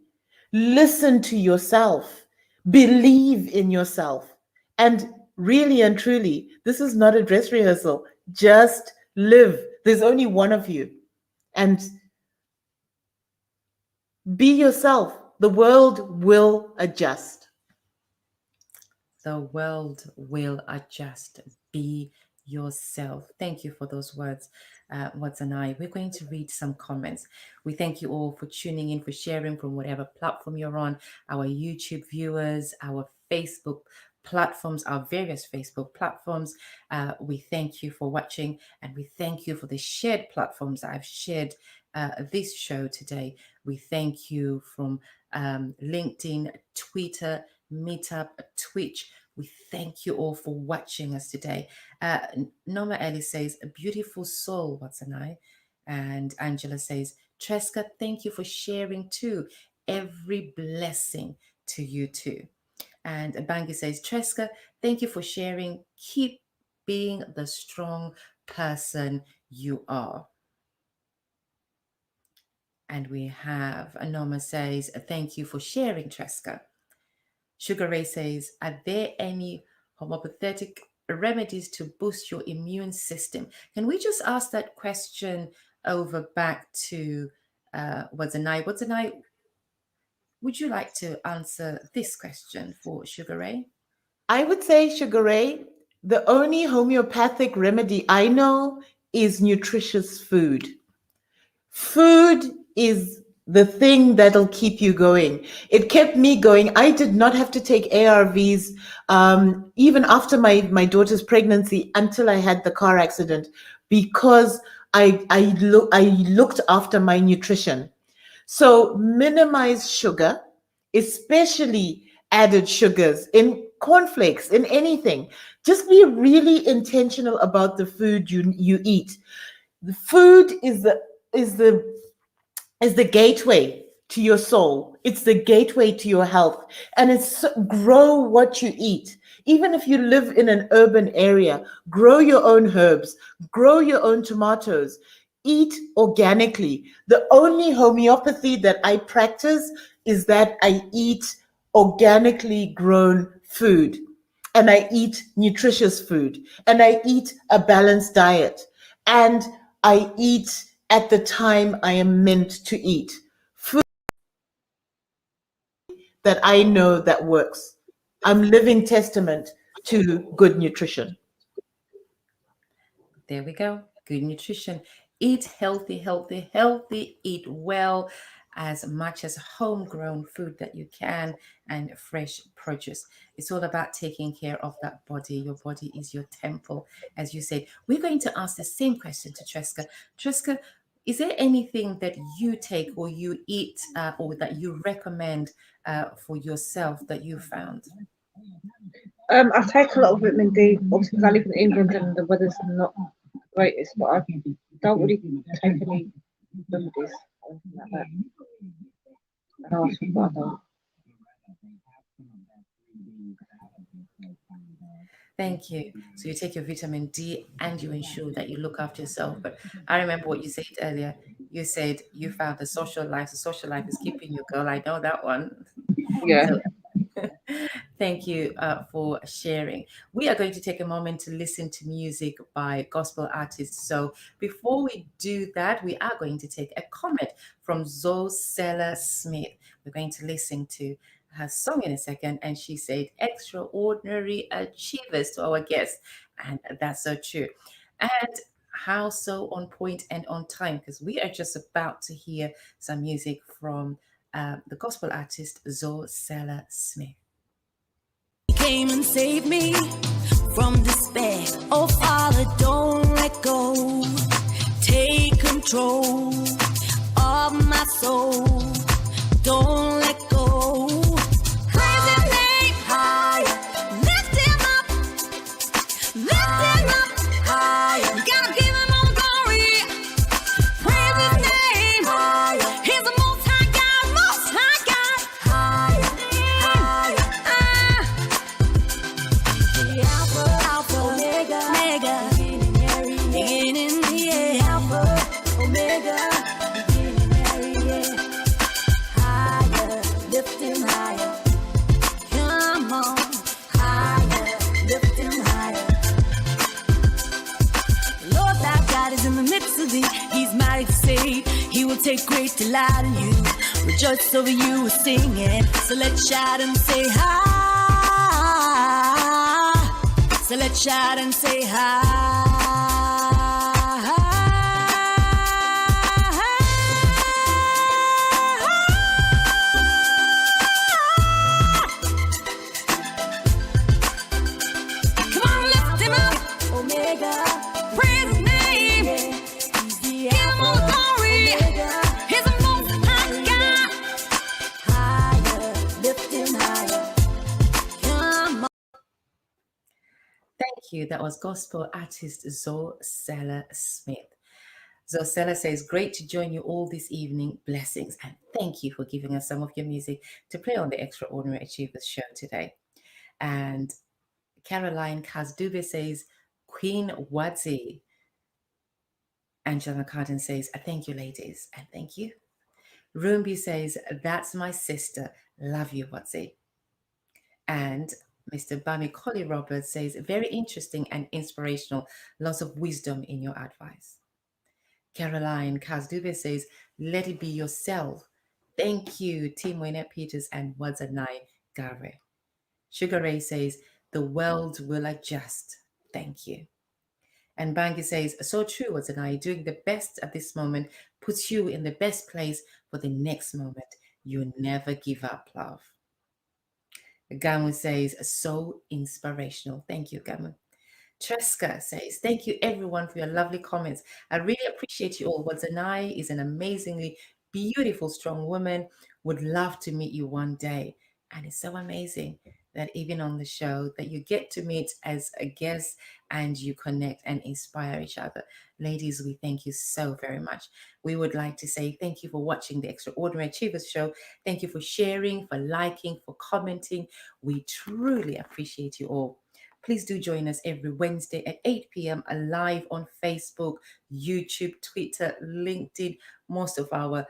C: Listen to yourself. Believe in yourself. And really and truly, this is not a dress rehearsal. Just live. There's only one of you. And be yourself. The world will adjust.
B: The world will adjust. Be yourself. Thank you for those words, Wadzanai. We're going to read some comments. We thank you all for tuning in, for sharing from whatever platform you're on, our YouTube viewers, our Facebook platforms, our various Facebook platforms. We thank you for watching, and we thank you for the shared platforms that I've shared this show today. We thank you from LinkedIn, Twitter, Meetup, Twitch. We thank you all for watching us today. Norma Ellie says, a beautiful soul, Wadzanai. And Angela says, Tresca, thank you for sharing too. Every blessing to you too. And Bangi says, Tresca, thank you for sharing. Keep being the strong person you are. And we have Norma says, thank you for sharing, Tresca. Sugar Ray says, are there any homeopathic remedies to boost your immune system? Can we just ask that question over back to Wadzanai? Wadzanai, would you like to answer this question for Sugar Ray?
C: I would say, Sugar Ray, the only homeopathic remedy I know is nutritious food. Food is the thing that'll keep you going. It kept me going. I did not have to take ARVs even after my daughter's pregnancy until I had the car accident, because I looked after my nutrition. So minimize sugar, especially added sugars in cornflakes, in anything. Just be really intentional about the food you eat. The food is the gateway to your soul. It's the gateway to your health. And it's grow what you eat. Even if you live in an urban area, grow your own herbs, grow your own tomatoes, eat organically. The only homeopathy that I practice is that I eat organically grown food, and I eat nutritious food, and I eat a balanced diet, and I eat at the time I am meant to eat. Food that I know that works. I'm living testament to good nutrition.
B: There we go. Good nutrition. Eat healthy, healthy, healthy. Eat well, as much as homegrown food that you can, and fresh produce. It's all about taking care of that body. Your body is your temple, as you said. We're going to ask the same question to Tresca. Tresca, is there anything that you take or you eat or that you recommend for yourself that you found?
D: I take a lot of vitamin D, obviously because I live in England and the weather's not greatest, but I don't really take any remedies or anything like that. And ask for, but I don't.
B: Thank you. So you take your vitamin D and you ensure that you look after yourself. But I remember what you said earlier. You said you found the social life. The social life is keeping you, girl. I know that one.
D: Yeah.
B: So thank you for sharing. We are going to take a moment to listen to music by gospel artists. So before we do that, we are going to take a comment from Zoe Seller Smith. We're going to listen to her song in a second, and she said, "Extraordinary achievers" to our guests, and that's so true. And how so on point and on time, because we are just about to hear some music from the gospel artist Zoe Seller Smith.
F: Came and saved me from despair. Oh, Father, don't let go. Take control of my soul. Don't let go. Praise His name higher. Lift Him up. Lift Him up higher. You gotta give Him all the glory. Praise His name higher. He's the Most High God, Most High God. Higher, higher. The Alpha, Omega, beginning, yeah. Alpha, Omega, beginning, yeah. Higher, lift Him higher. Come on, higher, lift Him higher. Lord, thy God is in the midst of thee. He's mighty to save. He will take great delight in you. Rejoice over you with singing. So let's shout and say hi. So let's shout and say hi. Come on, lift Him up. Omega. Praise His name. Give Him all the glory. He's the Most High God. Higher, lift Him higher. Come on.
B: Thank you. That was gospel artist Zoe Seller Smith. Zoe Seller says, "Great to join you all this evening. Blessings." And thank you for giving us some of your music to play on the Extraordinary Achievers show today. And Caroline Kazdube says, "Queen Wadzi." Angela Carden says, "Thank you, ladies." And thank you. Rumbi says, "That's my sister. Love you, Wadzi." And Mr. Bami Collie Roberts says, "Very interesting and inspirational. Lots of wisdom in your advice." Caroline Kazdube says, "Let it be yourself." Thank you, Tim Wayne Peters and Wadzanai Garwe. Sugar Ray says, "The world will adjust." Thank you. And Bangi says, "So true, Wadzanai. Doing the best at this moment puts you in the best place for the next moment. You never give up, love." Gamu says, "So inspirational." Thank you, Gamu. Tresca says, "Thank you everyone for your lovely comments. I really appreciate you all. Wadzanai is an amazingly beautiful, strong woman. Would love to meet you one day." And it's so amazing that even on the show that you get to meet as a guest and you connect and inspire each other. Ladies, we thank you so very much. We would like to say thank you for watching the Extraordinary Achievers show. Thank you for sharing, for liking, for commenting. We truly appreciate you all. Please do join us every Wednesday at 8 p.m. live on Facebook, YouTube, Twitter, LinkedIn. Most of our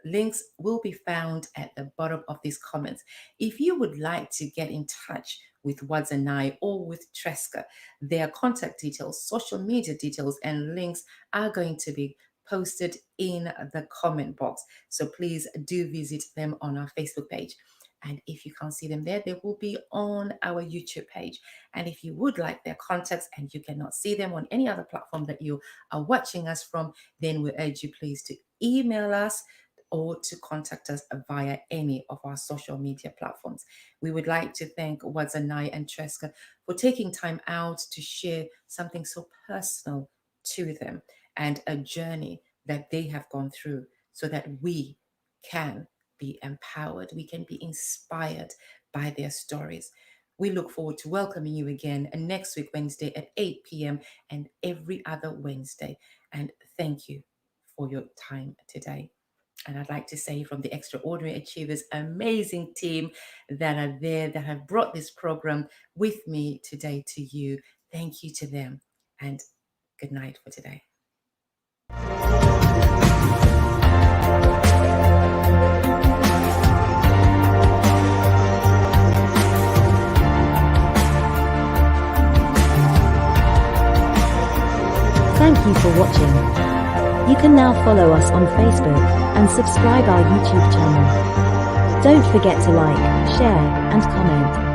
B: links will be found at the bottom of these comments. If you would like to get in touch with Wadzanai or with Tresca, their contact details, social media details, and links are going to be posted in the comment box. So please do visit them on our Facebook page. And if you can't see them there, they will be on our YouTube page. And if you would like their contacts and you cannot see them on any other platform that you are watching us from, then we urge you please to email us or to contact us via any of our social media platforms. We would like to thank Wadzanai and Tresca for taking time out to share something so personal to them and a journey that they have gone through so that we can be empowered, we can be inspired by their stories. We look forward to welcoming you again next week, Wednesday at 8 p.m. and every other Wednesday. And thank you for your time today. And I'd like to say from the Extraordinary Achievers amazing team that are there, that have brought this program with me today to you. Thank you to them, and good night for today.
G: Thank you for watching. You can now follow us on Facebook and subscribe our YouTube channel. Don't forget to like, share, and comment.